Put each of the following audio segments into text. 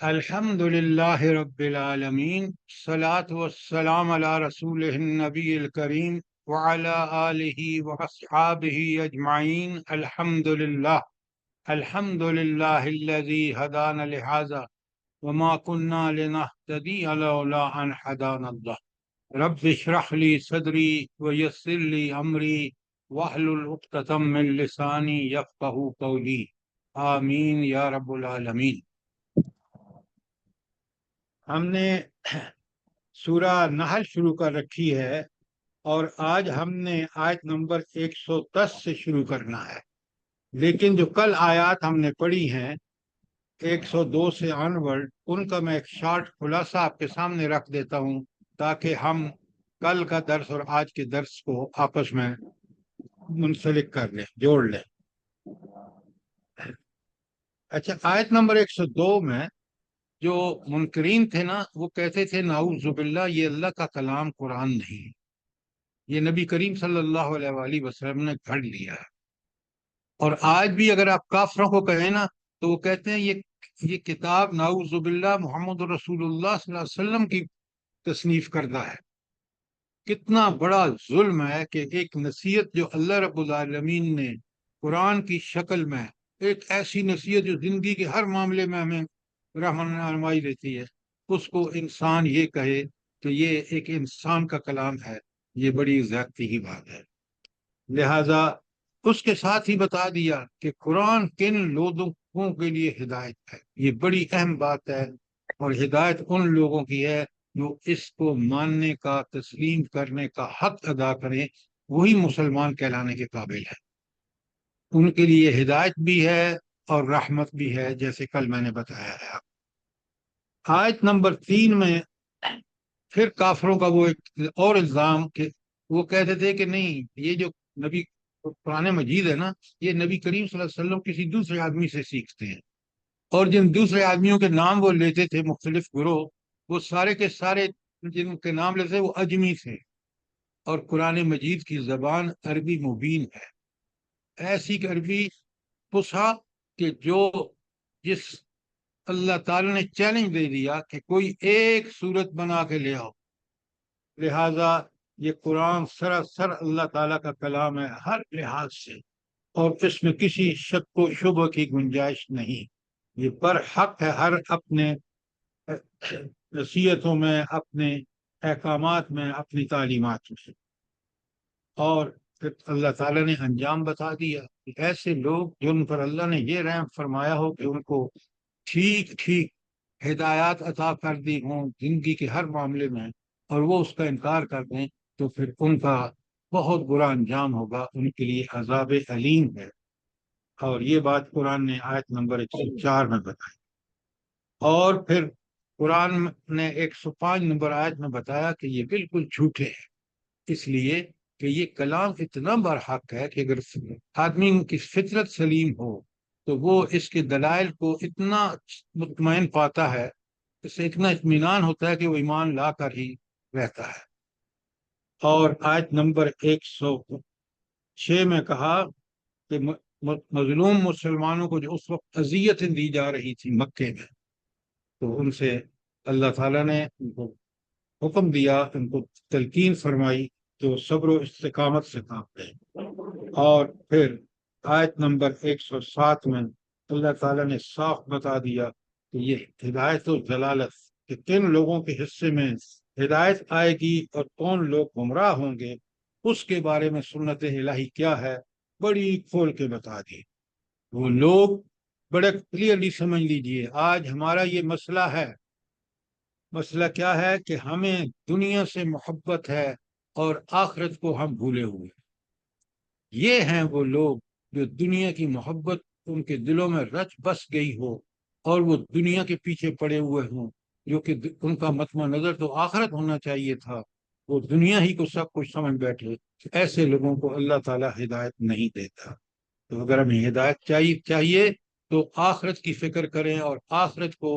الحمد لله رب العالمين الصلاة والسلام على رسوله النبي الكريم وعلى آله وأصحابه أجمعين. الحمد لله الذي هدانا لهذا وما كنا لنهتدي لولا أن هدانا الله. رب اشرح لي صدري ويسر لي أمري واحلل عقدة من لساني يفقهوا قولي. آمين يا رب العالمين. ہم نے سورہ نحل شروع کر رکھی ہے اور آج ہم نے آیت نمبر 110 سے شروع کرنا ہے، لیکن جو کل آیات ہم نے پڑھی ہیں 102 سے آنورڈ، ان کا میں ایک شارٹ خلاصہ آپ کے سامنے رکھ دیتا ہوں تاکہ ہم کل کا درس اور آج کے درس کو آپس میں منسلک کر لیں، جوڑ لیں۔ اچھا، آیت نمبر 102 میں جو منکرین تھے نا، وہ کہتے تھے نعوذ باللہ یہ اللہ کا کلام قرآن نہیں، یہ نبی کریم صلی اللہ علیہ وآلہ وسلم نے گھڑ لیا ہے۔ اور آج بھی اگر آپ کافروں کو کہیں نا تو وہ کہتے ہیں یہ کتاب نعوذ باللہ محمد رسول اللہ صلی اللہ علیہ وسلم کی تصنیف کردہ ہے۔ کتنا بڑا ظلم ہے کہ ایک نصیحت جو اللہ رب العالمین نے قرآن کی شکل میں، ایک ایسی نصیحت جو زندگی کے ہر معاملے میں ہمیں رہنمائی دیتی ہے، اس کو انسان یہ کہے کہ یہ ایک انسان کا کلام ہے، یہ بڑی زیادتی کی بات ہے۔ لہذا اس کے ساتھ ہی بتا دیا کہ قرآن کن لوگوں کے لیے ہدایت ہے، یہ بڑی اہم بات ہے، اور ہدایت ان لوگوں کی ہے جو اس کو ماننے کا، تسلیم کرنے کا حق ادا کریں، وہی مسلمان کہلانے کے قابل ہے۔ ان کے لیے ہدایت بھی ہے اور رحمت بھی ہے، جیسے کل میں نے بتایا ہے۔ آیت نمبر 3 میں پھر کافروں کا وہ ایک اور الزام کہ وہ کہتے تھے کہ نہیں، یہ جو نبی قرآن مجید ہے نا، یہ نبی کریم صلی اللہ علیہ وسلم کسی دوسرے آدمی سے سیکھتے ہیں، اور جن دوسرے آدمیوں کے نام وہ لیتے تھے، مختلف گروہ، وہ سارے کے سارے جن کے نام لیتے تھے وہ اجمی تھے، اور قرآن مجید کی زبان عربی مبین ہے، ایسی عربی فصحیٰ کہ جس اللہ تعالی نے چیلنج دے دیا کہ کوئی ایک صورت بنا کے لے آؤ۔ لہذا یہ قرآن سراسر اللہ تعالیٰ کا کلام ہے ہر لحاظ سے، اور اس میں کسی شک و شبہ کی گنجائش نہیں، یہ پر حق ہے ہر اپنے نصیحتوں میں، اپنے احکامات میں، اپنی تعلیمات میں۔ اور پھر اللہ تعالیٰ نے انجام بتا دیا کہ ایسے لوگ جن پر اللہ نے یہ رحم فرمایا ہو کہ ان کو ٹھیک ٹھیک ہدایات عطا کر دی ہوں زندگی کے ہر معاملے میں، اور وہ اس کا انکار کر دیں، تو پھر ان کا بہت برا انجام ہوگا، ان کے لیے عذاب علیم ہے۔ اور یہ بات قرآن نے آیت نمبر 104 میں بتائی، اور پھر قرآن نے 105 نمبر آیت میں بتایا کہ یہ بالکل جھوٹے ہیں، اس لیے کہ یہ کلام اتنا برحق ہے کہ اگر آدمی کی فطرت سلیم ہو تو وہ اس کے دلائل کو اتنا مطمئن پاتا ہے، اس سے اتنا اطمینان ہوتا ہے کہ وہ ایمان لا کر ہی رہتا ہے۔ اور آیت نمبر 106 میں کہا کہ مظلوم مسلمانوں کو جو اس وقت اذیتیں دی جا رہی تھی مکے میں، تو ان سے اللہ تعالیٰ نے ان کو حکم دیا، ان کو تلقین فرمائی تو صبر و استقامت سے کام لیں۔ اور پھر آیت نمبر 107 میں اللہ تعالیٰ نے صاف بتا دیا کہ یہ ہدایت و جلالت کہ کن لوگوں کے حصے میں ہدایت آئے گی اور کون لوگ گمراہ ہوں گے، اس کے بارے میں سنت الہی کیا ہے بڑی کھول کے بتا دی۔ وہ لوگ بڑے کلیئرلی سمجھ لیجئے، آج ہمارا یہ مسئلہ ہے۔ مسئلہ کیا ہے کہ ہمیں دنیا سے محبت ہے اور آخرت کو ہم بھولے ہوئے۔ یہ ہیں وہ لوگ جو دنیا کی محبت ان کے دلوں میں رچ بس گئی ہو، اور وہ دنیا کے پیچھے پڑے ہوئے ہوں، جو کہ ان کا مطمع نظر تو آخرت ہونا چاہیے تھا، وہ دنیا ہی کو سب کچھ سمجھ بیٹھے۔ ایسے لوگوں کو اللہ تعالیٰ ہدایت نہیں دیتا۔ تو اگر ہمیں ہدایت چاہیے تو آخرت کی فکر کریں اور آخرت کو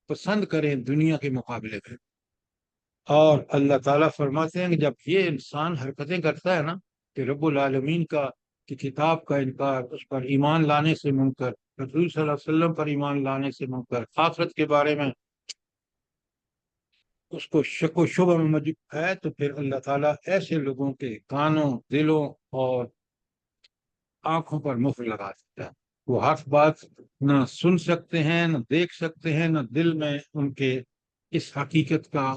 پسند کریں دنیا کے مقابلے میں۔ اور اللہ تعالیٰ فرماتے ہیں کہ جب یہ انسان حرکتیں کرتا ہے نا کہ رب العالمین کی کتاب کا انکار، اس پر ایمان لانے سے منکر، رسول صلی اللہ علیہ وسلم پر ایمان لانے سے منکر، آخرت کے بارے میں اس کو شک و شبہ میں موجود ہے، تو پھر اللہ تعالیٰ ایسے لوگوں کے کانوں، دلوں اور آنکھوں پر مہر لگا دیتا ہے۔ وہ ہر بات نہ سن سکتے ہیں، نہ دیکھ سکتے ہیں، نہ دل میں ان کے اس حقیقت کا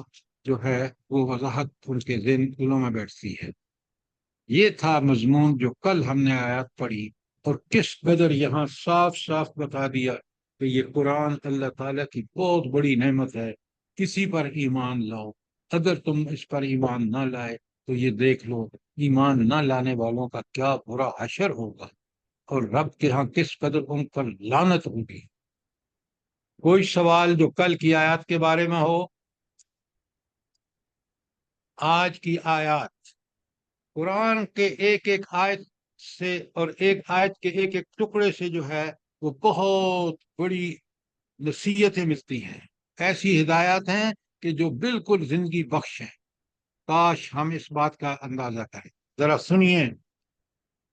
جو ہے وہ وضاحت ان کے دلوں میں بیٹھتی ہے۔ یہ تھا مضمون جو کل ہم نے آیات پڑھی، اور کس قدر یہاں صاف صاف بتا دیا کہ یہ قرآن اللہ تعالیٰ کی بہت بڑی نعمت ہے، کسی پر ایمان لاؤ۔ اگر تم اس پر ایمان نہ لائے تو یہ دیکھ لو ایمان نہ لانے والوں کا کیا برا حشر ہوگا، اور رب کے ہاں کس قدر ان پر لعنت ہوگی۔ کوئی سوال جو کل کی آیات کے بارے میں ہو؟ آج کی آیات قرآن کے ایک ایک آیت سے اور ایک آیت کے ایک ایک ٹکڑے سے جو ہے وہ بہت بڑی نصیحتیں ملتی ہیں، ایسی ہدایات ہیں کہ جو بالکل زندگی بخش ہیں۔ کاش ہم اس بات کا اندازہ کریں۔ ذرا سنیے،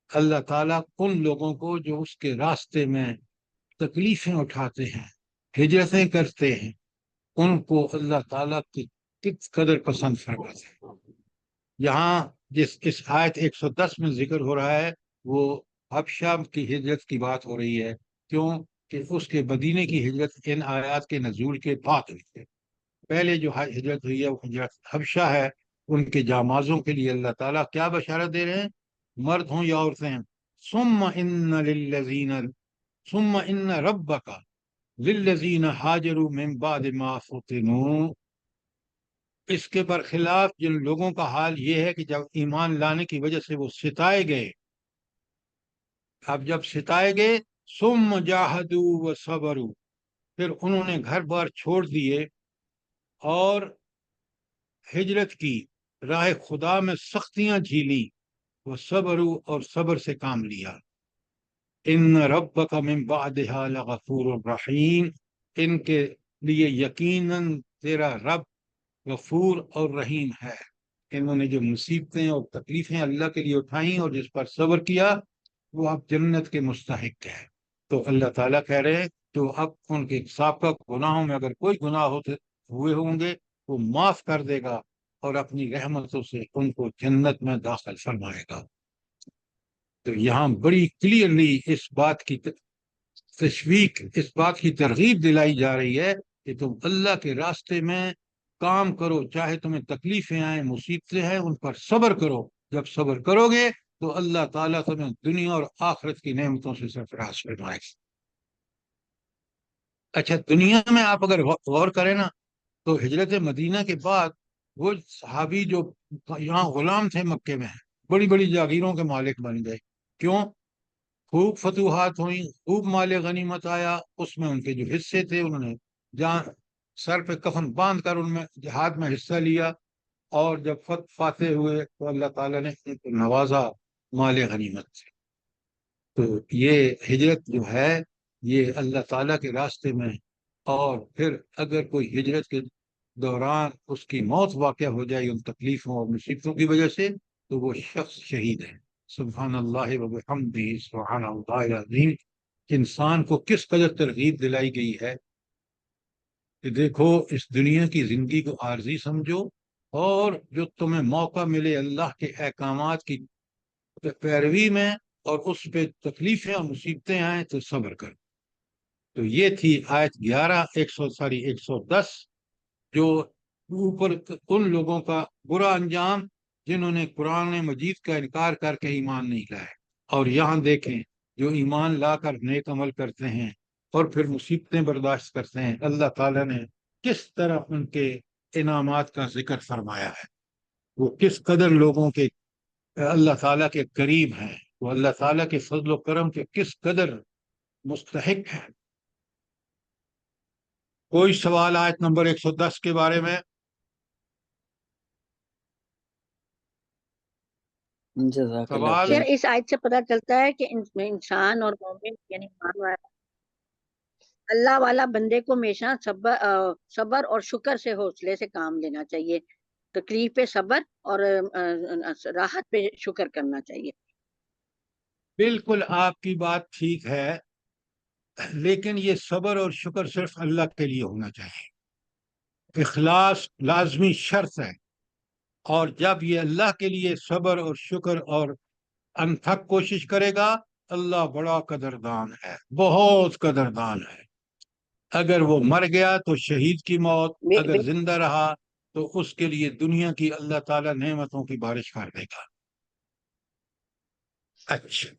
اللہ تعالیٰ ان لوگوں کو جو اس کے راستے میں تکلیفیں اٹھاتے ہیں، ہجرتیں کرتے ہیں، ان کو اللہ تعالیٰ کی کس قدر پسند فرماتے ہیں۔ یہاں اس آیت 110 میں ذکر ہو رہا ہے، وہ حبشہ کی ہجرت کی بات ہو رہی ہے، کیوں کہ اس کے مدینے کی ہجرت ان آیات کے نزول کے بعد ہوئی ہے۔ پہلے جو ہجرت ہوئی ہے وہ ہجرت حبشہ ہے۔ ان کے جامازوں کے لیے اللہ تعالیٰ کیا بشارت دے رہے ہیں، مرد ہوں یا عورتیں؟ ثم ان ربک للذین ہاجروا من بعد ما فتنوا، اس کے برخلاف جن لوگوں کا حال یہ ہے کہ جب ایمان لانے کی وجہ سے وہ ستائے گئے، اب جب ستائے گئے، ثم جاہدوا وصبروا، پھر انہوں نے گھر بار چھوڑ دیے اور ہجرت کی، راہ خدا میں سختیاں جھیلی، وصبروا اور صبر سے کام لیا۔ ان ربک من بعدها لغفور رحیم، ان کے لیے یقیناً تیرا رب غفور اور رحیم ہے۔ انہوں نے جو مصیبتیں اور تکلیفیں اللہ کے لیے اٹھائیں اور جس پر صبر کیا، وہ اب جنت کے مستحق ہے۔ تو اللہ تعالیٰ کہہ رہے ہیں تو اب ان کے سابقہ گناہوں میں اگر کوئی گناہ ہوئے ہوں گے وہ معاف کر دے گا، اور اپنی رحمتوں سے ان کو جنت میں داخل فرمائے گا۔ تو یہاں بڑی کلیئرلی اس بات کی تشویق، اس بات کی ترغیب دلائی جا رہی ہے کہ تم اللہ کے راستے میں کام کرو، چاہے تمہیں تکلیفیں آئیں، مصیبتیں ہیں، ان پر صبر کرو۔ جب صبر کرو گے تو اللہ تعالیٰ تمہیں دنیا اور آخرت کی نعمتوں سے سرفراز فرمائے گا۔ اچھا، دنیا میں آپ اگر غور کریں نا، تو ہجرت مدینہ کے بعد وہ صحابی جو یہاں غلام تھے مکے میں، بڑی بڑی جاگیروں کے مالک بن گئے۔ کیوں؟ خوب فتوحات ہوئیں، خوب مال غنیمت آیا، اس میں ان کے جو حصے تھے انہوں نے جان سر پہ کفن باندھ کر ان میں جہاد میں حصہ لیا، اور جب فاتح ہوئے تو اللہ تعالیٰ نے ان کو نوازا مال غنیمت سے۔ تو یہ ہجرت جو ہے یہ اللہ تعالیٰ کے راستے میں، اور پھر اگر کوئی ہجرت کے دوران اس کی موت واقع ہو جائے ان تکلیفوں اور مصیبتوں کی وجہ سے، تو وہ شخص شہید ہے۔ سبحان اللہ و بحمدہ، سبحان اللہ العظیم۔ انسان کو کس قدر ترغیب دلائی گئی ہے کہ دیکھو اس دنیا کی زندگی کو عارضی سمجھو، اور جو تمہیں موقع ملے اللہ کے احکامات کی پیروی میں، اور اس پہ تکلیفیں اور مصیبتیں آئیں تو صبر کرو۔ تو یہ تھی آیت 110 جو اوپر ان لوگوں کا برا انجام جنہوں نے قرآن مجید کا انکار کر کے ایمان نہیں لائے، اور یہاں دیکھیں جو ایمان لا کر نیک عمل کرتے ہیں اور پھر مصیبتیں برداشت کرتے ہیں، اللہ تعالیٰ نے کس طرح ان کے انعامات کا ذکر فرمایا ہے، وہ کس قدر لوگوں کے اللہ تعالیٰ کے قریب ہیں، وہ اللہ تعالیٰ کے فضل و کرم کے کس قدر مستحق ہیں۔ کوئی سوال آیت نمبر 110 کے بارے میں؟ جزاک اللہ سوال؟ خیر۔ اس آیت سے پتہ چلتا ہے کہ انسان اور مومن یعنی ایمان والا اللہ والا بندے کو ہمیشہ صبر اور شکر سے، حوصلے سے کام لینا چاہیے، تکلیف پہ صبر اور راحت پہ شکر کرنا چاہیے۔ بالکل آپ کی بات ٹھیک ہے۔ لیکن یہ صبر اور شکر صرف اللہ کے لیے ہونا چاہیے، اخلاص لازمی شرط ہے، اور جب یہ اللہ کے لیے صبر اور شکر اور انتھک کوشش کرے گا، اللہ بڑا قدردان ہے، بہت قدردان ہے۔ اگر وہ مر گیا تو شہید کی موت، اگر زندہ رہا تو اس کے لیے دنیا کی اللہ تعالیٰ نعمتوں کی بارش کر دے گا۔ اچھا،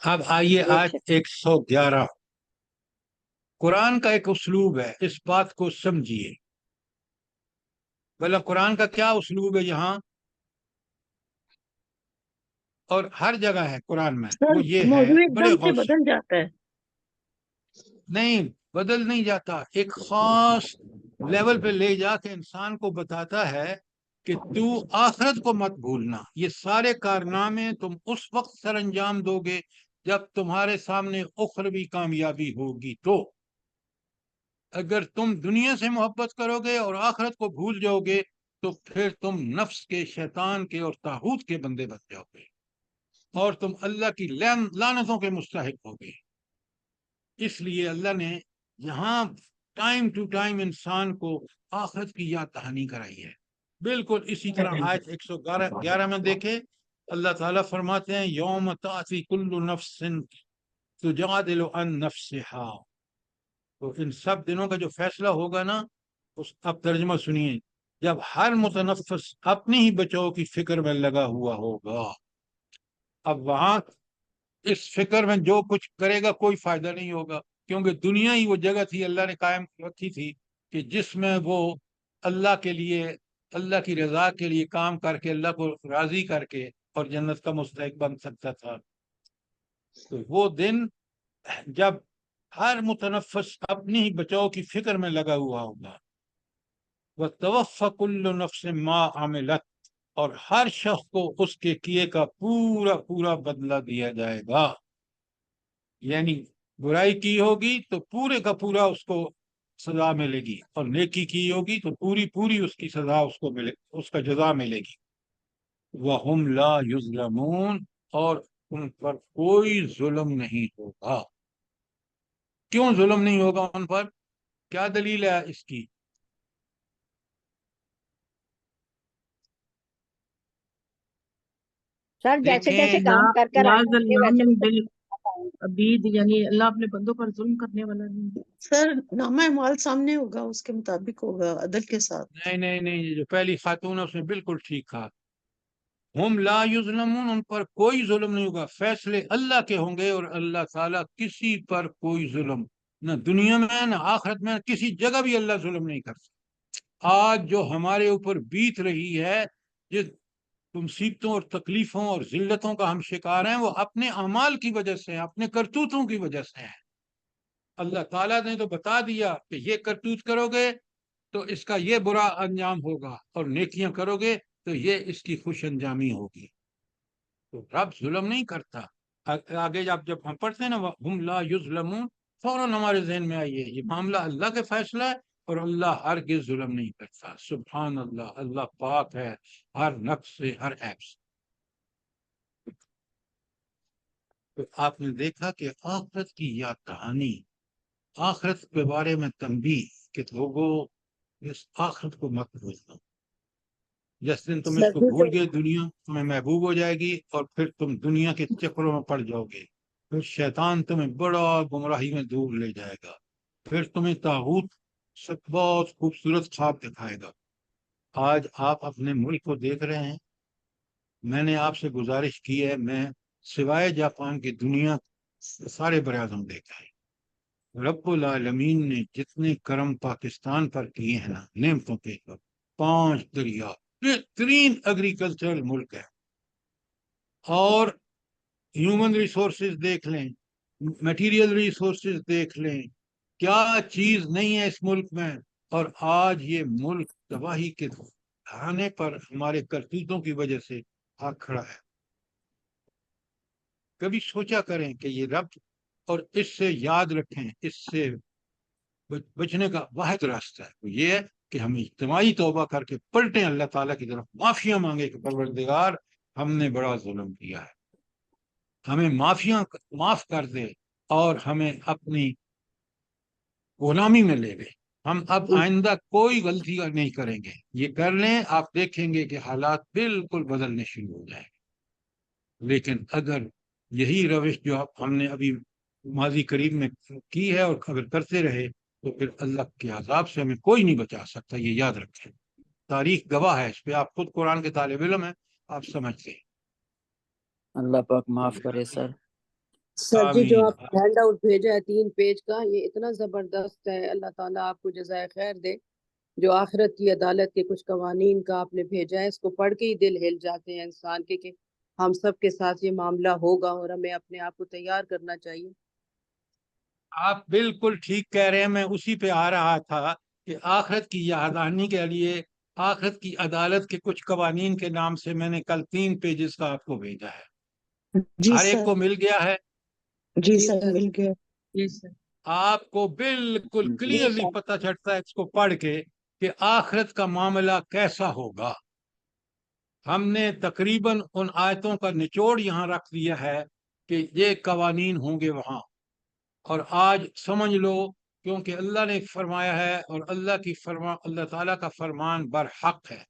اب آئیے آج 111۔ قرآن کا ایک اسلوب ہے، اس بات کو سمجھیے۔ بھلا قرآن کا کیا اسلوب ہے یہاں اور ہر جگہ ہے قرآن میں؟ سر وہ یہ ہے، موضوع ایک بڑے دم سے غور سے، بدل جاتا ہے۔ نہیں بدل نہیں جاتا، ایک خاص لیول پہ لے جا کے انسان کو بتاتا ہے کہ تو آخرت کو مت بھولنا، یہ سارے کارنامے تم اس وقت سر انجام دو گے جب تمہارے سامنے اخروی کامیابی ہوگی۔ تو اگر تم دنیا سے محبت کرو گے اور آخرت کو بھول جاؤ گے تو پھر تم نفس کے، شیطان کے اور طاغوت کے بندے بن جاؤ گے، اور تم اللہ کی لعنتوں کے مستحق ہوگے۔ اس لیے اللہ نے یہاں ٹائم ٹو ٹائم انسان کو آخرت کی یاد دہانی کرائی ہے۔ بالکل اسی طرح آیت 111 میں دیکھے، اللہ تعالیٰ فرماتے ہیں یوم تأتی کل نفس تجادل عن نفسہا۔ تو ان سب دنوں کا جو فیصلہ ہوگا نا، اب ترجمہ سنیے، جب ہر متنفس اپنی ہی بچاؤ کی فکر میں لگا ہوا ہوگا۔ اب وہاں اس فکر میں جو کچھ کرے گا کوئی فائدہ نہیں ہوگا، کیونکہ دنیا ہی وہ جگہ تھی اللہ نے قائم رکھی تھی کہ جس میں وہ اللہ کے لیے، اللہ کی رضا کے لیے کام کر کے اللہ کو راضی کر کے اور جنت کا مستحق بن سکتا تھا۔ تو وہ دن جب ہر متنفس اپنی ہی بچاؤ کی فکر میں لگا ہوا ہوگا۔ وَتَوَفَّى كُلُّ نَفْسٍ مَا عَمِلَتْ، اور ہر شخص کو اس کے کیے کا پورا پورا بدلہ دیا جائے گا۔ یعنی برائی کی ہوگی تو پورے کا پورا اس کو سزا ملے گی، اور نیکی کی ہوگی تو پوری پوری اس کی سزا اس کو ملے، اس کا جزا ملے گی۔ وَهُمْ لَا يُظْلَمُونَ، اور ان پر کوئی ظلم نہیں ہوگا۔ کیوں ظلم نہیں ہوگا ان پر؟ کیا دلیل ہے اس کی؟ سر جیسے جیسے دیکھیں، لا کام کر لا آئیں گے ظلمان ویسے بالعبید، یعنی اللہ اپنے بندوں پر ظلم کرنے والا نہیں۔ سر نامہ اعمال سامنے ہوگا، اس کے مطابق ہوگا عدل کے ساتھ۔ نہیں، جو پہلی خاتون ہے اس نے بالکل ٹھیک کہا۔ ہم لا یظلمون، ان پر کوئی ظلم نہیں ہوگا، فیصلے اللہ کے ہوں گے، اور اللہ تعالیٰ کسی پر کوئی ظلم، نہ دنیا میں نہ آخرت میں، کسی جگہ بھی اللہ ظلم نہیں کرتا۔ آج جو ہمارے اوپر بیت رہی ہے، جس مصیبتوں اور تکلیفوں اور ذلتوں کا ہم شکار ہیں، وہ اپنے اعمال کی وجہ سے ہیں، اپنے کرتوتوں کی وجہ سے ہیں۔ اللہ تعالیٰ نے تو بتا دیا کہ یہ کرتوت کرو گے تو اس کا یہ برا انجام ہوگا، اور نیکیاں کرو گے تو یہ اس کی خوش انجامی ہوگی۔ تو رب ظلم نہیں کرتا۔ آگے جب ہم پڑھتے ہیں نا ہم لا یظلمون، فوراً ہمارے ذہن میں آئیے یہ معاملہ اللہ کے فیصلہ ہے، اور اللہ ہرگز ظلم نہیں کرتا۔ سبحان اللہ، اللہ پاک ہے ہر نقص سے، ہر عیب سے۔ تو آپ نے دیکھا کہ آخرت کی یاد دہانی، آخرت کے بارے میں تنبیہ کہ لوگوں اس آخرت کو مت بھولنا۔ جس دن تم اس کو بھول گئے، دنیا تمہیں محبوب ہو جائے گی، اور پھر تم دنیا کے چکروں میں پڑ جاؤ گے، پھر شیطان تمہیں بڑا گمراہی میں دور لے جائے گا، پھر تمہیں طاغوت سب بہت خوبصورت خواب دکھائے گا۔ آج آپ اپنے ملک کو دیکھ رہے ہیں، میں نے آپ سے گزارش کی ہے، میں سوائے جاپان کی دنیا سارے براعظم دیکھا ہے۔ رب العالمین نے جتنے کرم پاکستان پر کیے ہیں نا نعمتوں کے، 5 دریا، بہترین ایگریکلچرل ملک ہے، اور ہیومن ریسورسز دیکھ لیں، میٹیریل ریسورسز دیکھ لیں، کیا چیز نہیں ہے اس ملک میں، اور آج یہ ملک تباہی کے دھانے پر ہمارے کرتوتوں کی وجہ سے آ کھڑا ہے۔ کبھی سوچا کریں کہ یہ رب، اور اس سے یاد رکھیں، اس سے بچنے کا واحد راستہ ہے وہ یہ ہے کہ ہم اجتماعی توبہ کر کے پلٹیں، اللہ تعالیٰ کی طرف معافیاں مانگے کہ پروردگار ہم نے بڑا ظلم کیا ہے، ہمیں معاف کر دے، اور ہمیں اپنی غلامی میں لے لے. ہم اب آئندہ کوئی غلطی نہیں کریں گے. یہ کر لیں، آپ دیکھیں گے کہ حالات بالکل بدلنے شروع ہو جائیں گے. لیکن اگر یہی روش جو ہم نے ابھی ماضی قریب میں کی ہے اور اگر کرتے رہے تو پھر اللہ کے عذاب سے ہمیں کوئی نہیں بچا سکتا. یہ یاد رکھیں، تاریخ گواہ ہے اس پہ. آپ خود قرآن کے طالب علم ہیں، آپ سمجھتے ہیں. اللہ پاک معاف کرے سر. سر جی جو آمین. آپ ہینڈ آؤٹ بھیجا ہے 3 پیج کا، یہ اتنا زبردست ہے. اللہ تعالیٰ آپ کو جزائے خیر دے. جو آخرت کی عدالت کے کچھ قوانین کا آپ نے بھیجا ہے، اس کو پڑھ کے ہی دل ہل جاتے ہیں انسان کے کہ ہم سب کے ساتھ یہ معاملہ ہوگا اور ہمیں اپنے آپ کو تیار کرنا چاہیے. آپ بالکل ٹھیک کہہ رہے ہیں. میں اسی پہ آ رہا تھا کہ آخرت کی یادداشت کے لیے آخرت کی عدالت کے کچھ قوانین کے نام سے میں نے کل 3 پیجز کا آپ کو بھیجا ہے. جی ہر ایک سر. کو مل گیا ہے. جی سر مل گیا. جی سر. آپ کو بالکل جی کلیئرلی پتہ چلتا ہے اس کو پڑھ کے کہ آخرت کا معاملہ کیسا ہوگا. ہم نے تقریباً ان آیتوں کا نچوڑ یہاں رکھ دیا ہے کہ یہ قوانین ہوں گے وہاں. اور آج سمجھ لو، کیونکہ اللہ نے فرمایا ہے اور اللہ تعالیٰ کا فرمان برحق ہے،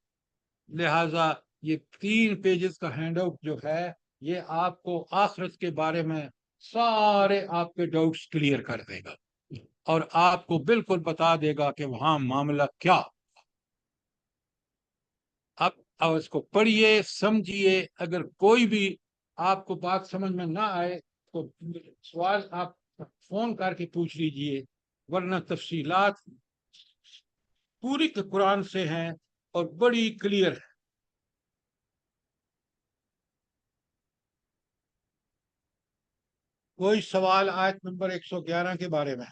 لہذا یہ 3 پیجز کا ہینڈ آؤٹ جو ہے یہ آپ کو آخرت کے بارے میں سارے آپ کے ڈاؤٹس کلیئر کر دے گا اور آپ کو بالکل بتا دے گا کہ وہاں معاملہ کیا. اب اس کو پڑھیے، سمجھیے. اگر کوئی بھی آپ کو بات سمجھ میں نہ آئے تو سوال آپ فون کر کے پوچھ لیجئے، ورنہ تفصیلات پوری قرآن سے ہیں اور بڑی کلیئر ہے. کوئی سوال آیت نمبر 111 کے بارے میں؟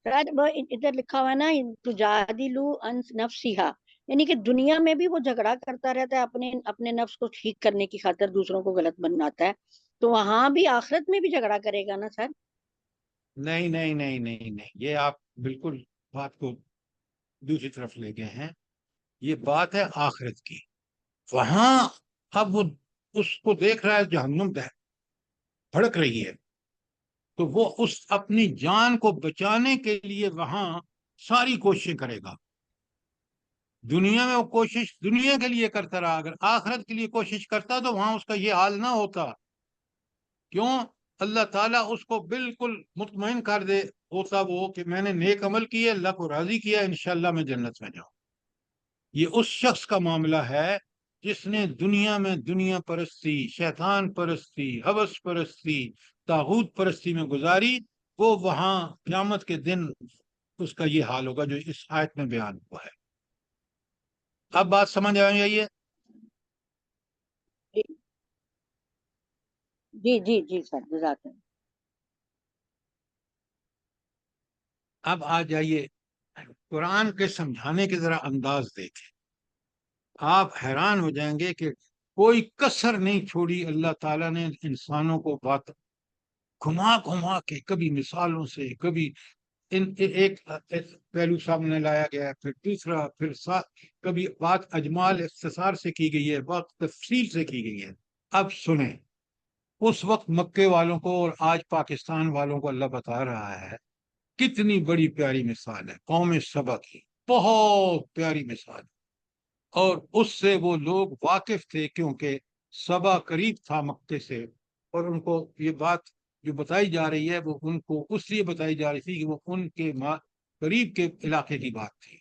ادھر لکھا ہوا ہے نا، تجادلو عن نفسہا، یعنی کہ دنیا میں بھی وہ جھگڑا کرتا رہتا ہے اپنے نفس کو ٹھیک کرنے کی خاطر، دوسروں کو غلط بناتا ہے، تو وہاں بھی آخرت میں بھی جھگڑا کرے گا نا سر؟ نہیں نہیں نہیں نہیں نہیں، یہ آپ بالکل بات کو دوسری طرف لے گئے ہیں. یہ بات ہے آخرت کی. وہاں اب وہ اس کو دیکھ رہا ہے جہنم بھڑک رہی ہے، تو وہ اس اپنی جان کو بچانے کے لیے وہاں ساری کوششیں کرے گا. دنیا میں وہ کوشش دنیا کے لیے کرتا رہا، اگر آخرت کے لیے کوشش کرتا تو وہاں اس کا یہ حال نہ ہوتا. کیوں؟ اللہ تعالیٰ اس کو بالکل مطمئن کر دے ہوتا وہ کہ میں نے نیک عمل کیا، اللہ کو راضی کیا، انشاءاللہ میں جنت میں جاؤں. یہ اس شخص کا معاملہ ہے جس نے دنیا میں دنیا پرستی، شیطان پرستی، حوث پرستی، طاغوت پرستی میں گزاری. وہ وہاں قیامت کے دن اس کا یہ حال ہوگا جو اس آیت میں بیان ہوا ہے. اب بات سمجھ آئیے. جی جی جی سر، جزاک اللہ. اب آ جائیے قرآن کے سمجھانے کے ذرا انداز دیکھیں. آپ حیران ہو جائیں گے کہ کوئی کسر نہیں چھوڑی اللہ تعالیٰ نے انسانوں کو بات گھما گھما کے، کبھی مثالوں سے، کبھی ایک پہلو سامنے لایا گیا ہے، پھر تیسرا، پھر کبھی بات اجمال اختصار سے کی گئی ہے، بات تفصیل سے کی گئی ہے. اب سنیں، اس وقت مکے والوں کو اور آج پاکستان والوں کو اللہ بتا رہا ہے کتنی بڑی پیاری مثال ہے قوم سبا کی، بہت پیاری مثال. اور اس سے وہ لوگ واقف تھے کیونکہ سبا قریب تھا مکے سے، اور ان کو یہ بات جو بتائی جا رہی ہے وہ ان کو اس لیے بتائی جا رہی تھی کہ وہ ان کے قریب کے علاقے کی بات تھی.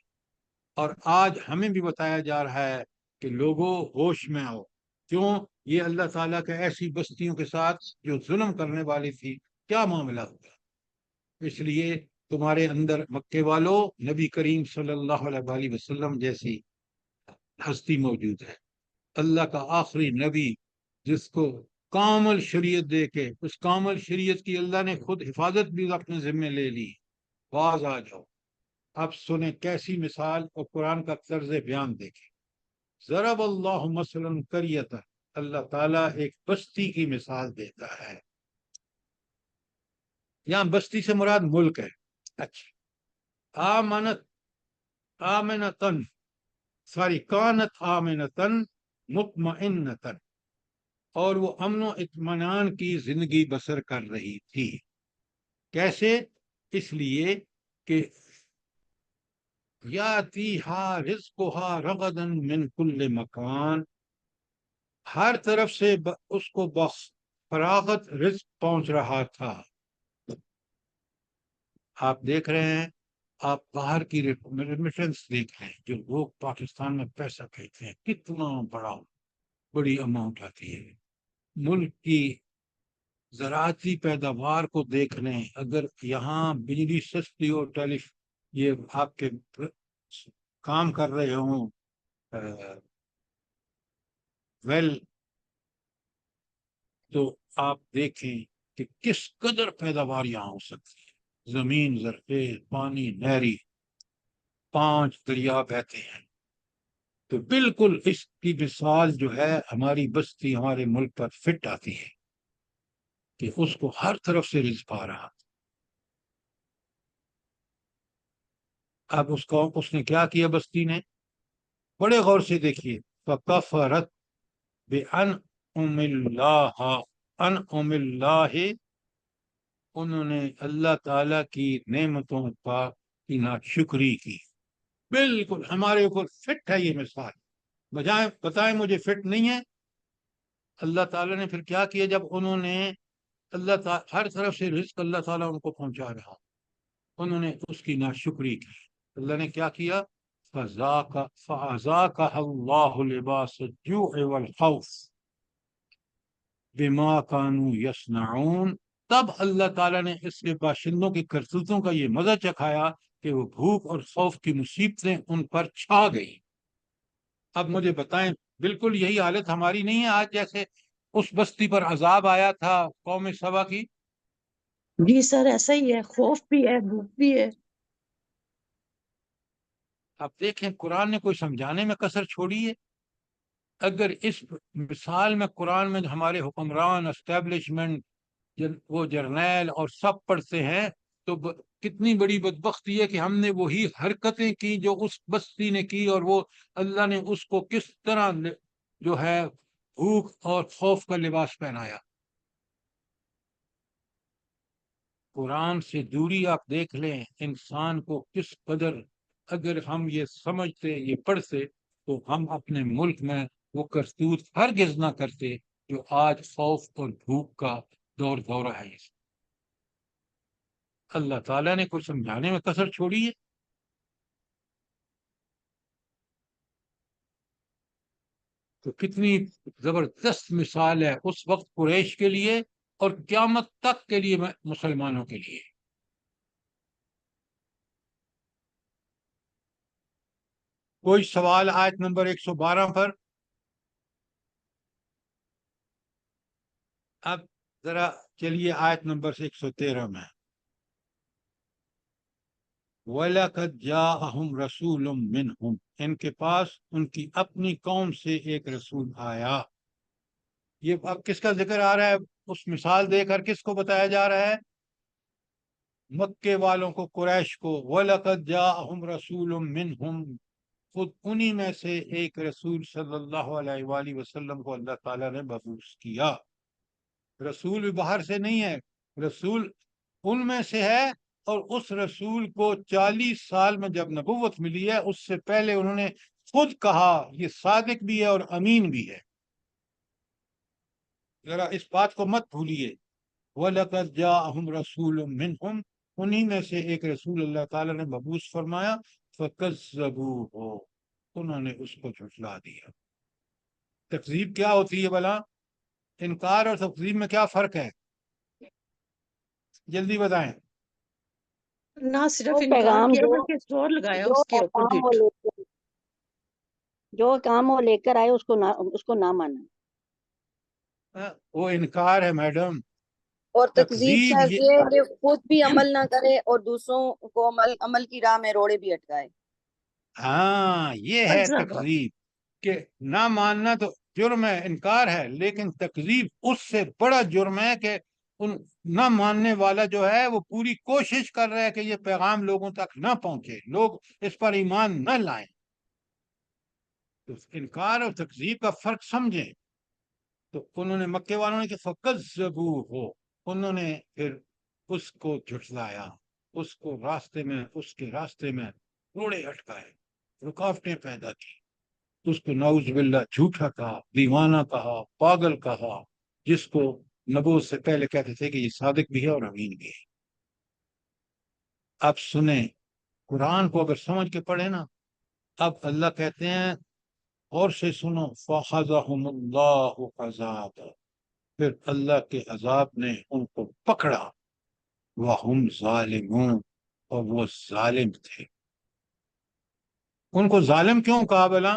اور آج ہمیں بھی بتایا جا رہا ہے کہ لوگوں ہوش میں آؤ. کیوں؟ یہ اللہ تعالیٰ کے ایسی بستیوں کے ساتھ جو ظلم کرنے والی تھی کیا معاملہ ہوگا. اس لیے تمہارے اندر مکے والوں نبی کریم صلی اللہ علیہ وآلہ وسلم جیسی ہستی موجود ہے، اللہ کا آخری نبی جس کو کامل شریعت دے کے اس کامل شریعت کی اللہ نے خود حفاظت بھی اپنے ذمہ لے لی. باز آ جاؤ. اب سنیں کیسی مثال اور قرآن کا طرز بیان دیکھیں. ضرب اللہ مثلا قریۃ، اللہ تعالیٰ ایک بستی کی مثال دیتا ہے. یہاں بستی سے مراد ملک ہے. اچھا، کانت آمنتن مطمئنتن، اور وہ امن و اطمینان کی زندگی بسر کر رہی تھی. کیسے؟ اس لیے کہ یاتیہا رزقہا رغدا من کل مکان، ہر طرف سے اس کو فراغت رزق پہنچ رہا تھا۔ آپ دیکھ رہے ہیں، آپ باہر کی ریمیٹنس دیکھ لیں، جو لوگ پاکستان میں پیسہ بھیجتے ہیں کتنا بڑی اماؤنٹ آتی ہے۔ ملک کی زراعتی پیداوار کو دیکھ لیں، اگر یہاں بجلی سستی اور یہ آپ کے کام کر رہے ہوں ویل، تو آپ دیکھیں کہ کس قدر پیداوار یہاں ہو سکتی ہے۔ زمین زرخیز، پانی نہری، 5 دریا بہتے ہیں، تو بالکل اس کی مثال جو ہے ہماری بستی ہمارے ملک پر فٹ آتی ہے کہ اس کو ہر طرف سے رزق آ رہا۔ اب اس نے کیا کیا بستی نے؟ بڑے غور سے دیکھیے، فَكَفَرَتْ بِأَنْعُمِ اللَّهِ أَنْعُمِ اللَّهِ، انہوں نے اللہ تعالی کی نعمتوں کی ناشکری کی۔ بالکل ہمارے اوپر فٹ ہے یہ مثال، بجائے بتائیں مجھے فٹ نہیں ہے۔ اللہ تعالیٰ نے پھر کیا کیا؟ جب انہوں نے اللہ تعالیٰ ہر طرف سے رزق اللہ تعالیٰ ان کو پہنچا رہا، انہوں نے اس کی ناشکری کی، اللہ نے کیا کیا؟ فَأَذَاقَهَا اللَّهُ لِبَاسَ الجُّوعِ وَالْخَوْفِ بِمَا كَانُوا يَصْنَعُونَ، تب اللہ تعالیٰ نے اس کے باشندوں کی کرتوتوں کا یہ مزہ چکھایا کہ وہ بھوک اور خوف کی مصیبتیں ان پر چھا گئی۔ اب مجھے بتائیں، بالکل یہی حالت ہماری نہیں ہے آج؟ جیسے اس بستی پر عذاب آیا تھا قوم سبا کی، جی سر ایسا ہی ہے، خوف بھی ہے، بھوک بھی ہے۔ اب دیکھیں قرآن نے کوئی سمجھانے میں کسر چھوڑی ہے؟ اگر اس مثال میں قرآن میں ہمارے حکمران، اسٹیبلشمنٹ، وہ جرنیل اور سب پڑھتے ہیں، تو کتنی بڑی بدبختی ہے کہ ہم نے وہی حرکتیں کی جو اس بستی نے کی، اور وہ اللہ نے اس کو کس طرح جو ہے بھوک اور خوف کا لباس پہنایا۔ قرآن سے دوری آپ دیکھ لیں انسان کو کس قدر، اگر ہم یہ سمجھتے، یہ پڑھتے، تو ہم اپنے ملک میں وہ کرتوت ہرگز نہ کرتے جو آج خوف اور بھوک کا دورہ ہے۔ اللہ تعالیٰ نے کچھ سمجھانے میں کسر چھوڑی ہے؟ تو کتنی زبردست مثال ہے اس وقت قریش کے لیے اور قیامت تک کے لیے مسلمانوں کے لیے۔ کوئی سوال آیت نمبر 112 پر؟ اب ذرا چلیے آیت نمبر 113 میں، وَلَقَدْ جَاءَهُمْ رَسُولٌ مِّنْهُمْ، ان کے پاس ان کی اپنی قوم سے ایک رسول آیا۔ یہ اب کس کا ذکر آ رہا ہے؟ اس مثال دے کر کس کو بتایا جا رہا ہے؟ مکے والوں کو، قریش کو۔ وَلَقَدْ جَاءَهُمْ رَسُولٌ مِّنْهُمْ، خود انہی میں سے ایک رسول صلی اللہ علیہ وآلہ وسلم کو اللہ تعالیٰ نے مبعوث کیا۔ رسول بھی باہر سے نہیں ہے، رسول ان میں سے ہے، اور اس رسول کو 40 سال میں جب نبوت ملی ہے، اس سے پہلے انہوں نے خود کہا یہ صادق بھی ہے اور امین بھی ہے۔ ذرا اس بات کو مت بھولیے، وَلَقَدْ جَاءَهُمْ رَسُولٌ مِّنْهُمْ، انہی میں سے ایک رسول اللہ تعالیٰ نے مبعوث فرمایا، فَكَذَّبُوهُ، انہوں نے اس کو جھٹلا دیا۔ تکذیب کیا ہوتی ہے بھلا؟ انکار اور تکذیب میں کیا فرق ہے؟ جلدی بتائیں۔ نہ صرف وہ انکار پیغام کیا جو بلکہ زور لگایا جو اس کے کام وہ اپوزٹ۔ لے کر جو کام وہ لے کر آئے اس کو نہ مانا۔ وہ انکار ہے میڈم۔ اور تکذیب تکذیب شاید یہ ہے کہ خود بھی عمل نہ کرے اور دوسروں کو عمل کی راہ میں روڑے بھی اٹکائے۔ ہاں یہ ہے زیادہ تکذیب، کہ نہ ماننا تو جرم ہے، انکار ہے، لیکن تکذیب اس سے بڑا جرم ہے کہ نہ ماننے والا جو ہے وہ پوری کوشش کر رہا ہے کہ یہ پیغام لوگوں تک نہ پہنچے، لوگ اس پر ایمان نہ لائیں۔ تو انکار اور تکذیب کا فرق سمجھیں۔ تو انہوں نے مکے والوں نے کہ فَكَذَّبُوهُ، انہوں نے پھر اس کو جھٹلایا، اس کو راستے میں، اس کے راستے میں روڑے اٹکائے، رکاوٹیں پیدا کی، اس کو نعوذ باللہ جھوٹا کہا، دیوانہ کہا، پاگل کہا، جس کو نبوت سے پہلے کہتے تھے کہ یہ صادق بھی ہے اور امین بھی ہے۔ اب سنیں، قرآن کو اگر سمجھ کے پڑھے نا، اب اللہ کہتے ہیں اور سے سنو، فَأَخَذَهُمُ اللَّهُ عَذَابًا، پھر اللہ کے عذاب نے ان کو پکڑا، وَهُمْ ظَالِمُونَ، اور وہ ظالم تھے۔ ان کو ظالم کیوں کہا بلا؟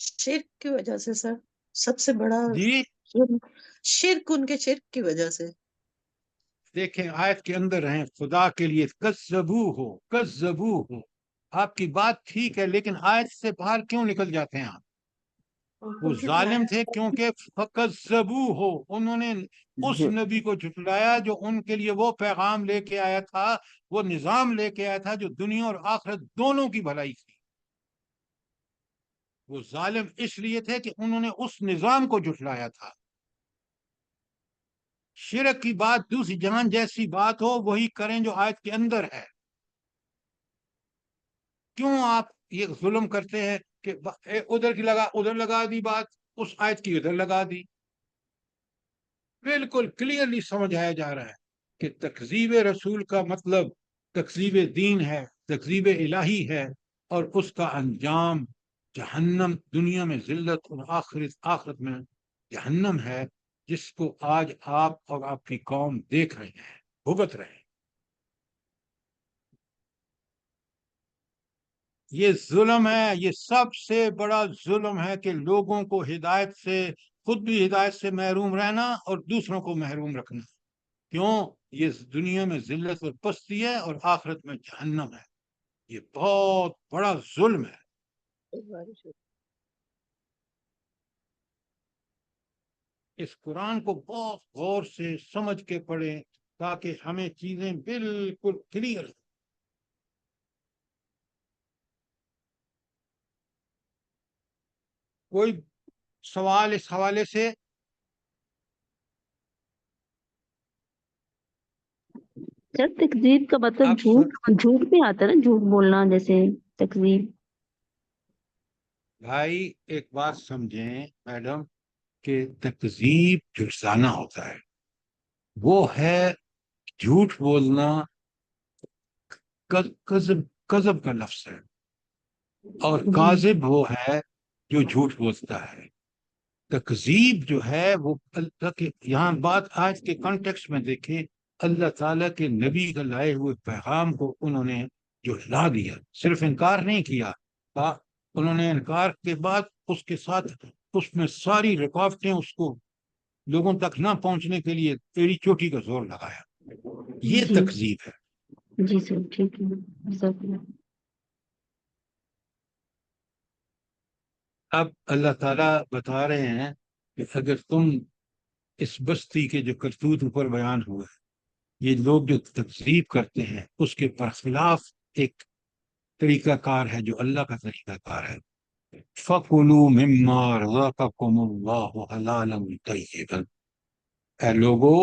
شرک کی وجہ سے سر، سب سے بڑا جی شرک ان کے شرک کی وجہ سے۔ دیکھیں آیت کے اندر ہیں، خدا کے لیے کذبو ہو، آپ کی بات ٹھیک ہے، لیکن آیت سے باہر کیوں نکل جاتے ہیں آپ؟ وہ ظالم تھے کیونکہ فکذبو ہو، انہوں نے اس جو نبی کو جھٹلایا جو ان کے لیے وہ پیغام لے کے آیا تھا، وہ نظام لے کے آیا تھا جو دنیا اور آخرت دونوں کی بھلائی تھی۔ وہ ظالم اس لیے تھے کہ انہوں نے اس نظام کو جھٹلایا تھا۔ شرک کی بات دوسری جہان جیسی بات ہو وہی کریں جو آیت کے اندر ہے۔ کیوں آپ یہ ظلم کرتے ہیں کہ ادھر لگا دی بات، اس آیت کی ادھر لگا دی؟ بالکل کلیئرلی سمجھایا جا رہا ہے کہ تکذیب رسول کا مطلب تکذیب دین ہے، تکذیب الہی ہے، اور اس کا انجام جہنم، دنیا میں ذلت اور آخرت میں جہنم ہے، جس کو آج آپ اور آپ کی قوم دیکھ رہے ہیں، بھگت رہے ہیں۔ یہ ظلم ہے، یہ سب سے بڑا ظلم ہے کہ لوگوں کو ہدایت سے، خود بھی ہدایت سے محروم رہنا اور دوسروں کو محروم رکھنا۔ کیوں؟ یہ دنیا میں ذلت اور پستی ہے اور آخرت میں جہنم ہے۔ یہ بہت بڑا ظلم ہے۔ اس قرآن کو بہت غور سے سمجھ کے پڑھیں تاکہ ہمیں چیزیں بالکل کلیئر ہوں۔ کوئی سوال اس حوالے سے؟ سر تکذیب کا مطلب اب جھوٹ میں آتا ہے نا، جھوٹ بولنا جیسے تکذیب۔ بھائی ایک بات سمجھیں میڈم، کہ تکذیب جھٹلانا ہوتا ہے، وہ ہے جھوٹ بولنا، کذب کا لفظ ہے، اور جی کاذب وہ ہے جو جھوٹ بولتا ہے۔ تکذیب جو ہے وہ اللہ کے، یہاں بات آج کے کانٹیکسٹ میں دیکھیں، اللہ تعالیٰ کے نبی کا لائے ہوئے پیغام کو انہوں نے جھٹلا دیا، صرف انکار نہیں کیا، انہوں نے انکار کے بعد اس کے ساتھ اس میں ساری رکاوٹیں اس کو لوگوں تک نہ پہنچنے کے لیے ایڑی چوٹی کا زور لگایا۔ یہ جی تکذیب ہے۔ جی سر، ٹھیک ہے، جزاک اللہ۔ اب اللہ تعالیٰ بتا رہے ہیں کہ اگر تم اس بستی کے جو کرتوت اوپر بیان ہوئے، یہ لوگ جو تکذیب کرتے ہیں اس کے برخلاف ایک طریقہ کار ہے جو اللہ کا طریقہ کار ہے۔ فَكُلُوا مِمَّا رَزَقَكُمُ اللَّهُ حَلَالًا طَيِّبًا، اے لوگو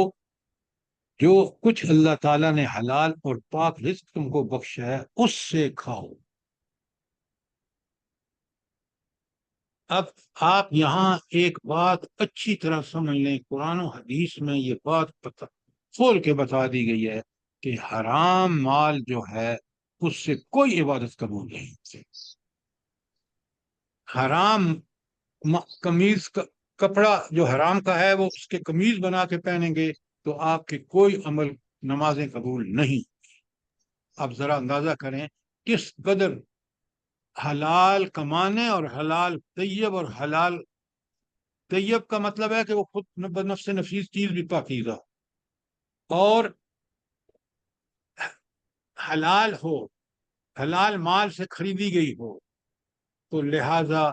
جو کچھ اللہ تعالیٰ نے حلال اور پاک رزق تم کو بخشا ہے اس سے کھاؤ۔ اب آپ یہاں ایک بات اچھی طرح سمجھ لیں، قرآن و حدیث میں یہ بات کھول کے بتا دی گئی ہے کہ حرام مال جو ہے اس سے کوئی عبادت قبول نہیں ہوتی۔ حرام قمیض کا کپڑا جو حرام کا ہے وہ اس کے قمیض بنا کے پہنیں گے تو آپ کے کوئی عمل، نمازیں قبول نہیں۔ آپ ذرا اندازہ کریں کس قدر حلال کمانے اور حلال طیب، اور حلال طیب کا مطلب ہے کہ وہ خود بنفس نفیس چیز بھی پاکیزہ اور حلال ہو، حلال مال سے خریدی گئی ہو، تو لہذا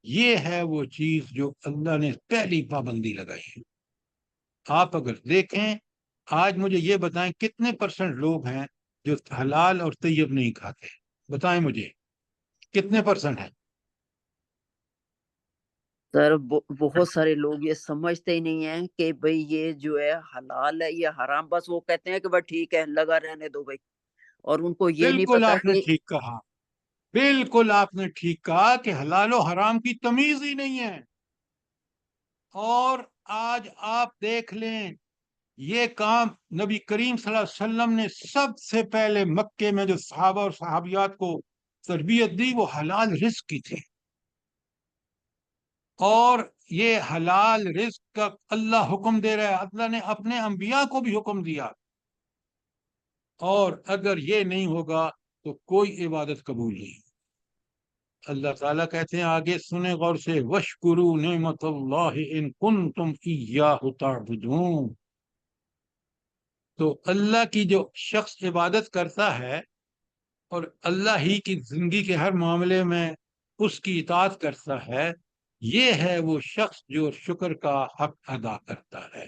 یہ ہے وہ چیز جو اللہ نے پہلی پابندی لگائی ہے۔ آپ اگر دیکھیں آج مجھے یہ بتائیں کتنے پرسنٹ لوگ ہیں جو حلال اور طیب نہیں کھاتے؟ بتائیں مجھے کتنے پرسنٹ ہیں؟ سر بہت سارے لوگ یہ سمجھتے ہی نہیں ہیں کہ بھئی یہ جو ہے حلال ہے یہ حرام، بس وہ کہتے ہیں کہ بس ٹھیک ہے لگا رہنے دو بھائی، اور ان کو یہ نہیں بالکل پتا آپ نے کہ ٹھیک کہا، بالکل آپ نے ٹھیک کہا کہ حلال و حرام کی تمیز ہی نہیں ہے۔ اور آج آپ دیکھ لیں، یہ کام نبی کریم صلی اللہ علیہ وسلم نے سب سے پہلے مکے میں جو صحابہ اور صحابیات کو تربیت دی وہ حلال رزق کی تھی، اور یہ حلال رزق کا اللہ حکم دے رہا ہے، اللہ نے اپنے انبیاء کو بھی حکم دیا، اور اگر یہ نہیں ہوگا تو کوئی عبادت قبول نہیں۔ اللہ تعالیٰ کہتے ہیں، آگے سنیں غور سے، وَاشْكُرُوا نِعْمَتَ اللَّهِ إِن كُنتُمْ إِيَّاهُ تَعْبُدُونَ۔ تو اللہ کی جو شخص عبادت کرتا ہے اور اللہ ہی کی زندگی کے ہر معاملے میں اس کی اطاعت کرتا ہے، یہ ہے وہ شخص جو شکر کا حق ادا کرتا ہے،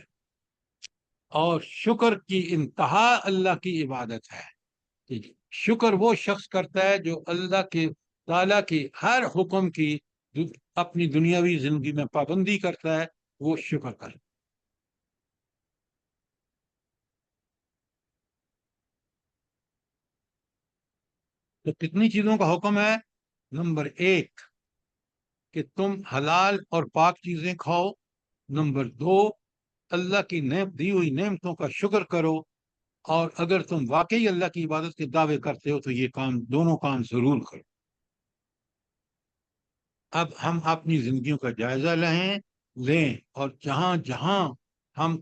اور شکر کی انتہا اللہ کی عبادت ہے۔ شکر وہ شخص کرتا ہے جو اللہ کے تعالیٰ کی ہر حکم کی اپنی دنیاوی زندگی میں پابندی کرتا ہے، وہ شکر کرتا ہے۔ تو کتنی چیزوں کا حکم ہے؟ نمبر 1 کہ تم حلال اور پاک چیزیں کھاؤ، نمبر 2 اللہ کی دی ہوئی نعمتوں کا شکر کرو، اور اگر تم واقعی اللہ کی عبادت کے دعوے کرتے ہو تو یہ دونوں کام ضرور کرو۔ اب ہم اپنی زندگیوں کا جائزہ لیں، اور جہاں جہاں ہم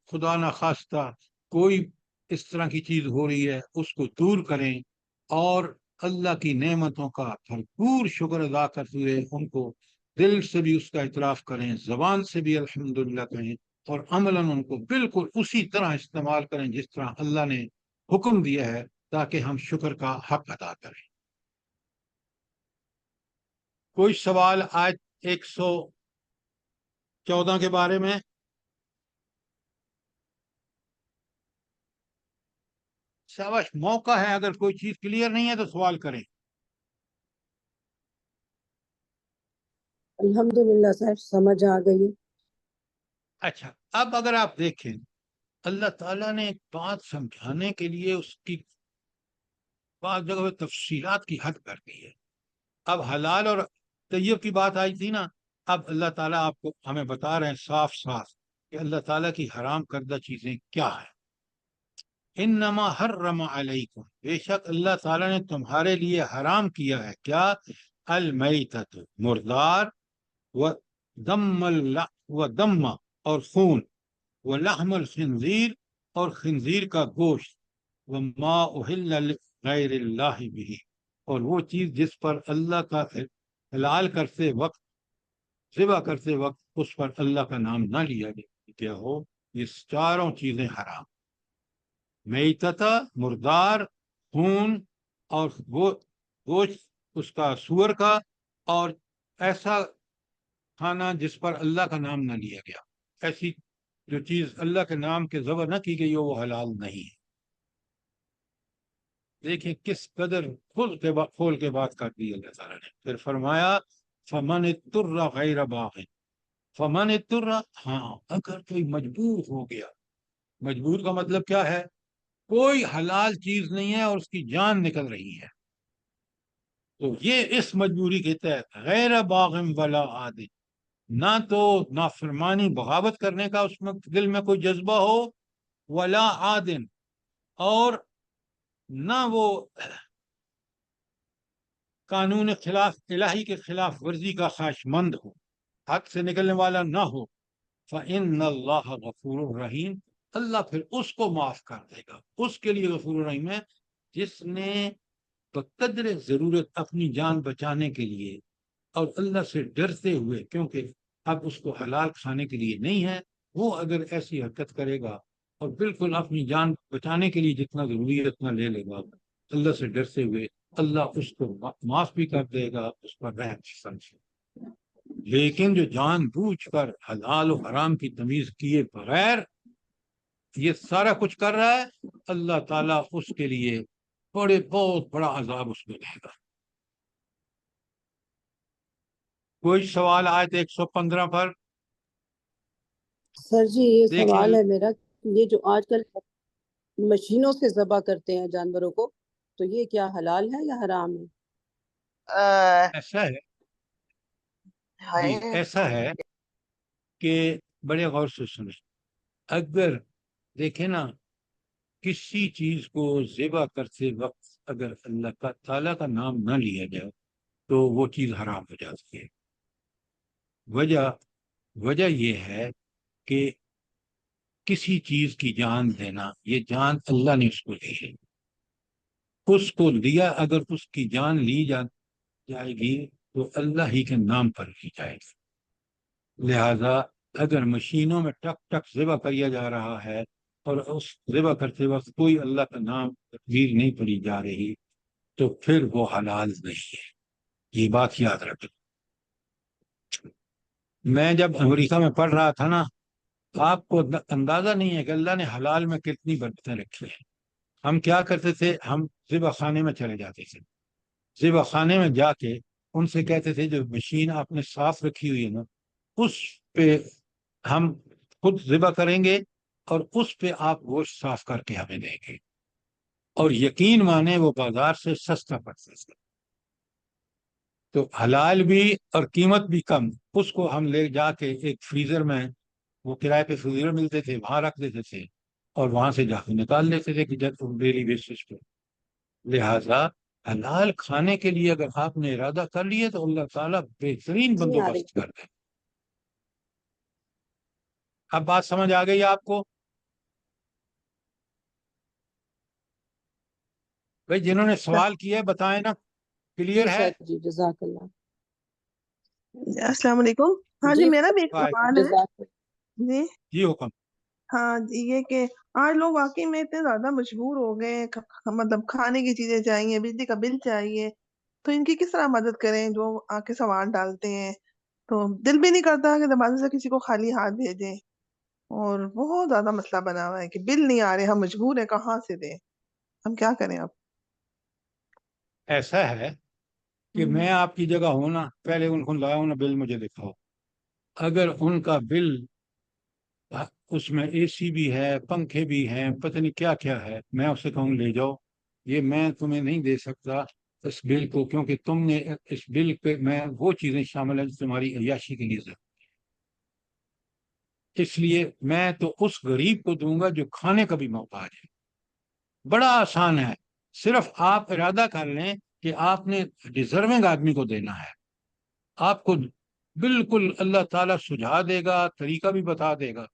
خدا نخواستہ کوئی اس طرح کی چیز ہو رہی ہے اس کو دور کریں، اور اللہ کی نعمتوں کا بھرپور شکر ادا کرتے ہوئے ان کو دل سے بھی اس کا اعتراف کریں، زبان سے بھی الحمدللہ کہیں، اور عملاً ان کو بالکل اسی طرح استعمال کریں جس طرح اللہ نے حکم دیا ہے، تاکہ ہم شکر کا حق ادا کریں۔ کوئی سوال آیت 114 کے بارے میں؟ شاباش، موقع ہے، اگر کوئی چیز کلیئر نہیں ہے تو سوال کریں۔ الحمدللہ صاحب سمجھ آ گئی۔ اچھا، اب اگر آپ دیکھیں، اللہ تعالیٰ نے ایک بات سمجھانے کے لیے اس کی بعض جگہ تفصیلات کی حد کر دی ہے۔ اب حلال اور طیب کی بات آئی تھی نا، اب اللہ تعالیٰ آپ کو ہمیں بتا رہے ہیں صاف صاف کہ اللہ تعالیٰ کی حرام کردہ چیزیں کیا ہیں۔ انما حرم علیکم، بے شک اللہ تعالیٰ نے تمہارے لیے حرام کیا ہے کیا؟ المیتۃ، مردار، و دم اور خون، ولحم الخنزیر اور خنزیر کا گوشت، وما اہل لغیر اللہ بھی، اور وہ چیز جس پر اللہ کا حلال کرتے وقت، ذبح کرتے وقت اس پر اللہ کا نام نہ لیا گیا ہو، یہ چاروں چیزیں حرام۔ میتتا، مردار، خون، اور گوشت اس کا سور کا، اور ایسا کھانا جس پر اللہ کا نام نہ لیا گیا، ایسی جو چیز اللہ کے نام کے ذبح نہ کی گئی ہو وہ حلال نہیں ہے۔ دیکھیں کس قدر کھول کے بات کر دی اللہ تعالیٰ نے۔ پھر فرمایا فمن اضطر غیر باغ، فمن اضطر، ہاں اگر کوئی مجبور ہو گیا، مجبور کا مطلب کیا ہے؟ کوئی حلال چیز نہیں ہے اور اس کی جان نکل رہی ہے، تو یہ اس مجبوری کے تحت غیر باغ ولا عاد، نہ تو نافرمانی بغاوت کرنے کا اس میں دل میں کوئی جذبہ ہو، ولا عاد، اور نہ وہ قانون خلاف الہی کے خلاف ورزی کا خواہش مند ہو، حق سے نکلنے والا نہ ہو، فإن اللہ غفور رحیم، اللہ پھر اس کو معاف کر دے گا۔ اس کے لیے غفور الرحیم ہے جس نے بقدر ضرورت اپنی جان بچانے کے لیے اور اللہ سے ڈرتے ہوئے، کیونکہ اب اس کو حلال کھانے کے لیے نہیں ہے، وہ اگر ایسی حرکت کرے گا اور بالکل اپنی جان بچانے کے لیے جتنا ضروری ہے اتنا لے لے گا اللہ سے ڈرتے ہوئے، اللہ اس کو معاف بھی کر دے گا، اس پر رحم سمجھے۔ لیکن جو جان بوجھ کر حلال و حرام کی تمیز کیے بغیر یہ سارا کچھ کر رہا ہے، اللہ تعالیٰ اس کے لیے بہت بڑا عذاب اس کو دے گا۔ کوئی سوال آیت 115 پر؟ سر جی یہ دیکھیں سوال ہے میرا، یہ جو آج کل مشینوں سے ذبح کرتے ہیں جانوروں کو، تو یہ کیا حلال ہے یا حرام ہے؟ ایسا ہے جی، ایسا ہے کہ بڑے غور سے سنیں. اگر دیکھیں نا، کسی چیز کو ذبح کرتے وقت اگر اللہ تعالیٰ کا نام نہ لیا جائے تو وہ چیز حرام ہو جاتی ہے. وجہ یہ ہے کہ کسی چیز کی جان دینا، یہ جان اللہ نے اس کو دی ہے، اس کو دیا. اگر اس کی جان لی جائے گی تو اللہ ہی کے نام پر لی جائے گی. لہذا اگر مشینوں میں ٹک ٹک ذبح کیا جا رہا ہے اور اس ذبح کرتے وقت کوئی اللہ کا نام تکبیر نہیں پڑی جا رہی تو پھر وہ حلال نہیں ہے. یہ بات یاد رکھیں. میں جب امریکہ میں پڑھ رہا تھا نا، آپ کو اندازہ نہیں ہے کہ اللہ نے حلال میں کتنی برکتیں رکھی ہیں. ہم کیا کرتے تھے، ہم ذبح خانے میں چلے جاتے تھے. ذبح خانے میں جا کے ان سے کہتے تھے جو مشین آپ نے صاف رکھی ہوئی ہے نا، اس پہ ہم خود ذبح کریں گے اور اس پہ آپ گوشت صاف کر کے ہمیں دیں گے. اور یقین مانے وہ بازار سے سستا پڑتا تھا. تو حلال بھی اور قیمت بھی کم. اس کو ہم لے جا کے ایک فریزر میں، وہ کرائے پہ فریزر ملتے تھے، وہاں رکھ دیتے تھے اور وہاں سے جا کے نکال لیتے تھے کہ جب ڈیلی بیسس پہ. لہذا حلال کھانے کے لیے اگر آپ نے ارادہ کر لیے تو اللہ تعالیٰ بہترین نہیں آ رہی. بندوبست کر دے. اب بات سمجھ آ گئی آپ کو؟ بھائی جنہوں نے سوال کیا ہے بتائیں نا، جی کلیئر ہے؟ سر جی جزاک اللہ. السلام علیکم. ہاں جی، جی میرا بھی ایک سوال ہے. جزاک اللہ. جی جی حکم. ہاں جی، یہ کہ آج لوگ واقعی میں اتنے زیادہ مجبور ہو گئے ہیں، مطلب کھانے کی چیزیں چاہیے، بجلی کا بل چاہیے، تو ان کی کس طرح مدد کریں جو آ کے سوال ڈالتے ہیں؟ تو دل بھی نہیں کرتا کہ دروازے سے کسی کو خالی ہاتھ بھیجیں، اور بہت زیادہ مسئلہ بنا ہوا ہے کہ بل نہیں آ رہے، ہم مجبور ہیں، کہاں سے دیں؟ ہم کیا کریں اب؟ ایسا ہے کہ میں آپ کی جگہ ہوں نا، پہلے ان کو لاؤ نا بل مجھے دکھاؤ. اگر ان کا بل اس میں اے سی بھی ہے، پنکھے بھی ہیں، پتہ نہیں کیا کیا ہے، میں اس سے کہوں لے جاؤ، یہ میں تمہیں نہیں دے سکتا اس بل کو، کیونکہ تم نے اس بل پہ میں وہ چیزیں شامل ہیں جو تمہاری عیاشی کے لیے ضرورت. اس لیے میں تو اس غریب کو دوں گا جو کھانے کا بھی محتاج ہے. بڑا آسان ہے، صرف آپ ارادہ کر لیں کہ آپ نے ڈیزرونگ آدمی کو دینا ہے. آپ کو بالکل اللہ تعالیٰ سجھا دے گا، طریقہ بھی بتا دے گا.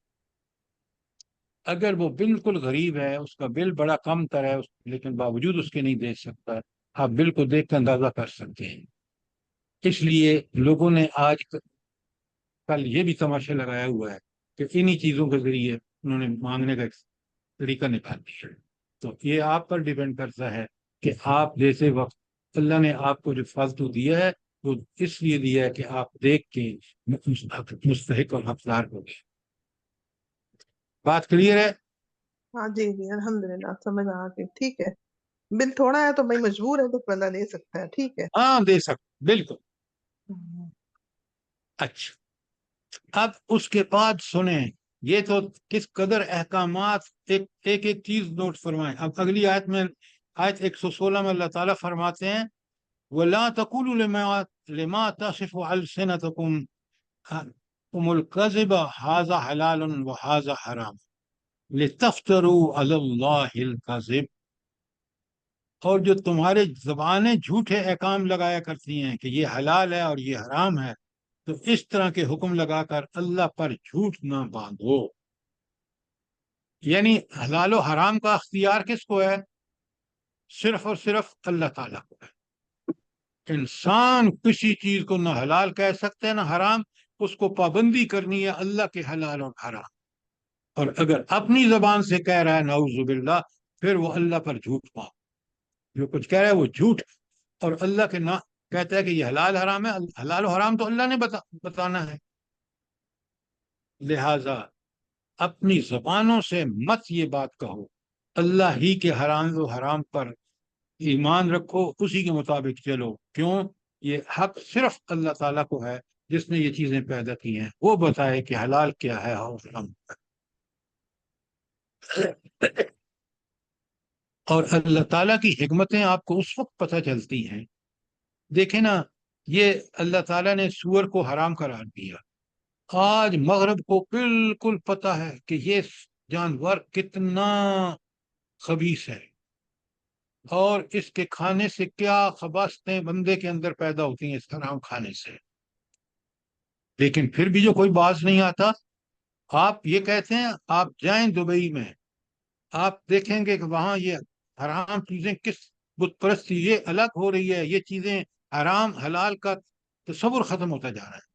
اگر وہ بالکل غریب ہے، اس کا بل بڑا کم تر ہے، لیکن باوجود اس کے نہیں دے سکتا، آپ بل کو دیکھ کر اندازہ کر سکتے ہیں. اس لیے لوگوں نے آج کل یہ بھی تماشا لگایا ہوا ہے کہ انہی چیزوں کے ذریعے انہوں نے مانگنے کا ایک طریقہ نکال دیا. تو یہ آپ پر ڈیپینڈ کرتا ہے کہ آپ جیسے وقت اللہ نے آپ کو جو فالتو دیا ہے وہ اس لیے دیا ہے کہ آپ دیکھ کے مستحق اور حقدار ہو گئے. بات کلیئر ہے؟ ہاں جی جی، الحمدللہ سمجھ آ گئی. ٹھیک ہے، بل تھوڑا ہے تو بھائی مجبور ہے تو بندہ لے سکتا ہے. ٹھیک ہے. ہاں دے سکتے، بالکل. اچھا، اب اس کے بعد سنیں، یہ تو کس قدر احکامات، ایک ایک چیز نوٹ فرمائیں. اب اگلی آیت میں، آیت 116 میں اللہ تعالیٰ فرماتے ہیں وَلَا تَقُولُوا لِمَا تَصِفُ أَلْسِنَتُكُمُ الْكَذِبَ هَذَا حَلَالٌ وَهَذَا حَرَامٌ لِتَفْتَرُوا عَلَى اللَّهِ الْكَذِبَ. اور جو تمہارے زبانیں جھوٹے احکام لگایا کرتی ہیں کہ یہ حلال ہے اور یہ حرام ہے، تو اس طرح کے حکم لگا کر اللہ پر جھوٹ نہ باندھو. یعنی حلال و حرام کا اختیار کس کو ہے؟ صرف اور صرف اللہ تعالیٰ کو ہے. انسان کسی چیز کو نہ حلال کہہ سکتے ہیں نہ حرام، اس کو پابندی کرنی ہے اللہ کے حلال اور حرام. اور اگر اپنی زبان سے کہہ رہا ہے نعوذ باللہ، پھر وہ اللہ پر جھوٹ پاؤ. جو کچھ کہہ رہا ہے وہ جھوٹ، اور اللہ کے نہ کہتا ہے کہ یہ حلال حرام ہے. حلال و حرام تو اللہ نے بتانا ہے. لہذا اپنی زبانوں سے مت یہ بات کہو، اللہ ہی کے حلال و حرام پر ایمان رکھو، اسی کے مطابق چلو. کیوں؟ یہ حق صرف اللہ تعالیٰ کو ہے جس نے یہ چیزیں پیدا کی ہیں وہ بتائے کہ حلال کیا ہے اور حرام۔ اور اللہ تعالیٰ کی حکمتیں آپ کو اس وقت پتہ چلتی ہیں، دیکھیں نا، یہ اللہ تعالیٰ نے سور کو حرام قرار دیا، آج مغرب کو بالکل پتہ ہے کہ یہ جانور کتنا خبیث ہے اور اس کے کھانے سے کیا خباثتیں بندے کے اندر پیدا ہوتی ہیں اس حرام کھانے سے، لیکن پھر بھی جو کوئی باز نہیں آتا۔ آپ یہ کہتے ہیں، آپ جائیں دبئی میں، آپ دیکھیں گے کہ وہاں یہ حرام چیزیں کس بت پرستی یہ الگ ہو رہی ہے، یہ چیزیں حرام حلال کا تصور ختم ہوتا جا رہا ہے۔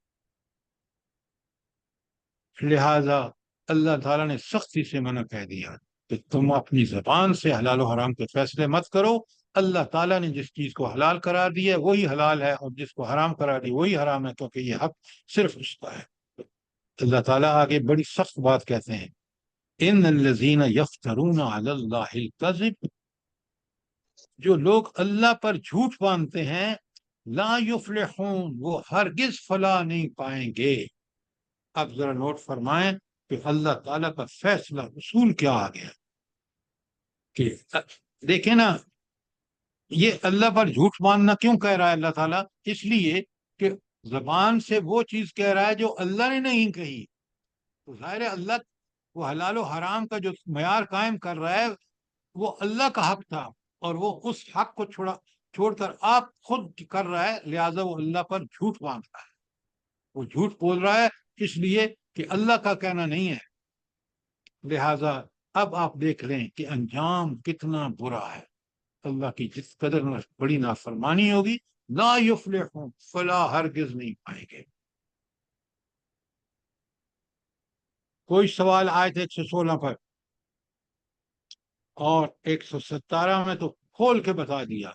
لہذا اللہ تعالیٰ نے سختی سے منع کہہ دیا کہ تم اپنی زبان سے حلال و حرام کے فیصلے مت کرو، اللہ تعالیٰ نے جس چیز کو حلال قرار دیا ہے وہی حلال ہے، اور جس کو حرام قرار دیا وہی حرام ہے، کیونکہ یہ حق صرف اس کا ہے۔ اللہ تعالیٰ آگے بڑی سخت بات کہتے ہیں، ان الذین یفترون علی اللہ الکذب، جو لوگ اللہ پر جھوٹ باندھتے ہیں، لا یفلحون، وہ ہرگز فلاح نہیں پائیں گے۔ اب ذرا نوٹ فرمائیں کہ اللہ تعالیٰ کا فیصلہ اصول کیا آ گیا کہ دیکھیں نا، یہ اللہ پر جھوٹ باندھنا کیوں کہہ رہا ہے اللہ تعالیٰ؟ اس لیے کہ زبان سے وہ چیز کہہ رہا ہے جو اللہ نے نہیں کہی، تو ظاہر ہے اللہ وہ حلال و حرام کا جو معیار قائم کر رہا ہے وہ اللہ کا حق تھا، اور وہ اس حق کو چھوڑ کر آپ خود کر رہا ہے، لہٰذا وہ اللہ پر جھوٹ باندھ رہا ہے، وہ جھوٹ بول رہا ہے اس لیے کہ اللہ کا کہنا نہیں ہے۔ لہٰذا اب آپ دیکھ لیں کہ انجام کتنا برا ہے، اللہ کی جس قدر بڑی نافرمانی ہوگی، لا یفلحون، فلاح ہرگز نہیں پائیں گے۔ کوئی سوال آیت 116 پر اور 117 میں تو کھول کے بتا دیا،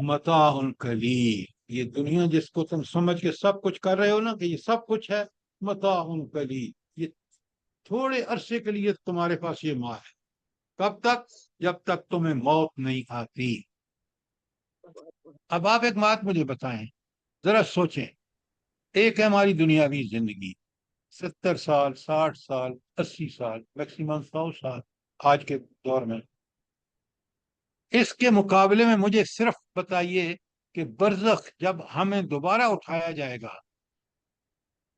متاع قلیل، یہ دنیا جس کو تم سمجھ کے سب کچھ کر رہے ہو نا کہ یہ سب کچھ ہے، متاع قلیل، یہ تھوڑے عرصے کے لیے تمہارے پاس یہ مال ہے، کب تک؟ جب تک تمہیں موت نہیں آتی۔ اب آپ ایک بات مجھے بتائیں، ذرا سوچیں، ایک ہے ہماری دنیاوی زندگی، 70 سال، 60 سال، 80 سال، میکسیمم 100 سال آج کے دور میں، اس کے مقابلے میں مجھے صرف بتائیے کہ برزخ جب ہمیں دوبارہ اٹھایا جائے گا،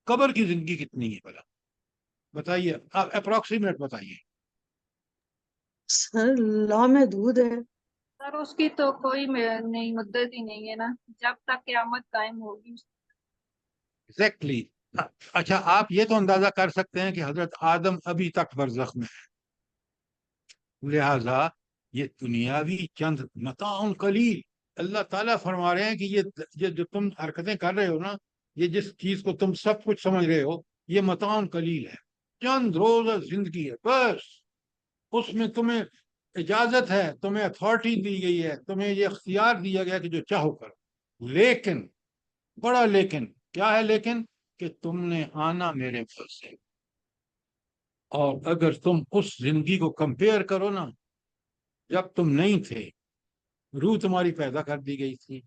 قبر کی زندگی کتنی ہے بھلا؟ بتائیے، آپ اپروکسیمیٹ بتائیے۔ سر لامحدود ہے۔ سر اس کی تو کوئی نہیں، مدت ہی نہیں ہے نا، جب تک قیامت قائم ہوگی۔ ایگزیکٹلی۔ اچھا، آپ یہ تو اندازہ کر سکتے ہیں کہ حضرت آدم ابھی تک برزخ میں ہے، لہذا یہ دنیاوی چند متاع قلیل، اللہ تعالیٰ فرما رہے ہیں کہ یہ جو تم حرکتیں کر رہے ہو نا، یہ جس چیز کو تم سب کچھ سمجھ رہے ہو، یہ متاع قلیل ہے، چند روزہ زندگی ہے بس، اس میں تمہیں اجازت ہے، تمہیں اتھارٹی دی گئی ہے، تمہیں یہ اختیار دیا گیا کہ جو چاہو کرو، لیکن بڑا لیکن کیا ہے؟ لیکن کہ تم نے آنا میرے گھر سے، اور اگر تم اس زندگی کو کمپیئر کرو نا، جب تم نہیں تھے، روح تمہاری پیدا کر دی گئی تھی،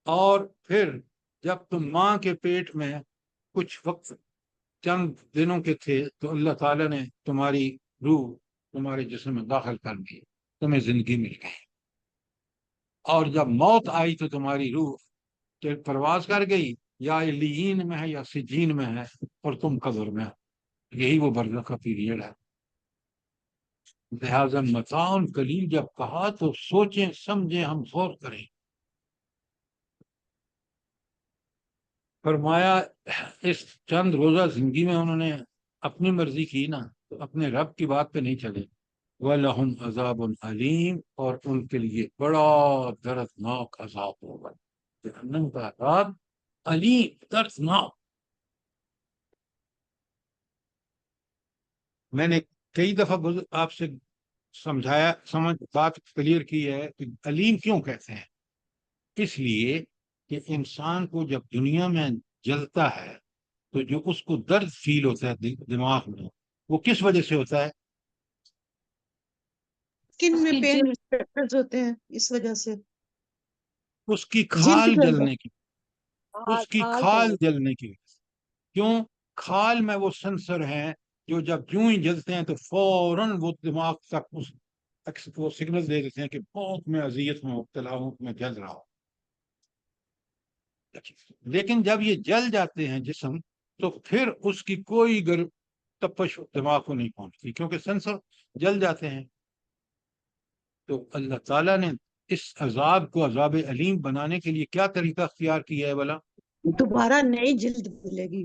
اور پھر جب تم ماں کے پیٹ میں کچھ وقت چند دنوں کے تھے تو اللہ تعالیٰ نے تمہاری روح تمہارے جسم میں داخل کر دی، تمہیں زندگی مل گئی، اور جب موت آئی تو تمہاری روح پرواز کر گئی، یا علیین میں ہے یا سجین میں ہے، اور تم قبر میں، یہی وہ برزخ کا پیریڈ ہے۔ لہذا متاع قلیل جب کہا تو سوچیں سمجھیں، ہم غور کریں۔ فرمایا اس چند روزہ زندگی میں انہوں نے اپنی مرضی کی نا، تو اپنے رب کی بات پہ نہیں چلے، وَلَهُمْ عَذَابٌ عَلِيمٌ، اور ان کے لیے بڑا دردناک عذاب ہوگا، جہنم کا عذاب علیم، دردناک۔ میں نے کئی دفعہ آپ سے سمجھایا، بات کلیئر کی ہے کہ علیم کیوں کہتے ہیں، اس لیے کہ انسان کو جب دنیا میں جلتا ہے تو جو اس کو درد فیل ہوتا ہے دماغ میں، وہ کس وجہ سے ہوتا ہے؟ اسکن میں اس کی پین ریسپٹرز ہوتے ہیں، اس وجہ سے اس کی جلد کھال جلد جلنے کی، اس کی کھال کھال تو جلنے کی وجہ سے۔ کیوں؟ کھال میں وہ سنسر ہیں جو جب یوں ہی جلتے ہیں تو فوراً وہ دماغ تک وہ سگنل دے دیتے ہیں کہ بہت میں اذیت میں مبتلا ہوں، میں جل رہا ہوں۔ لیکن جب یہ جل جاتے ہیں جسم، تو پھر اس کی کوئی تپش دماغ کو نہیں پہنچتی، کیونکہ سنسر جل جاتے ہیں۔ تو اللہ تعالیٰ نے اس عذاب کو عذاب علیم بنانے کے لیے کیا طریقہ اختیار کیا ہے بلا؟ دوبارہ نئی جلد ملے گی۔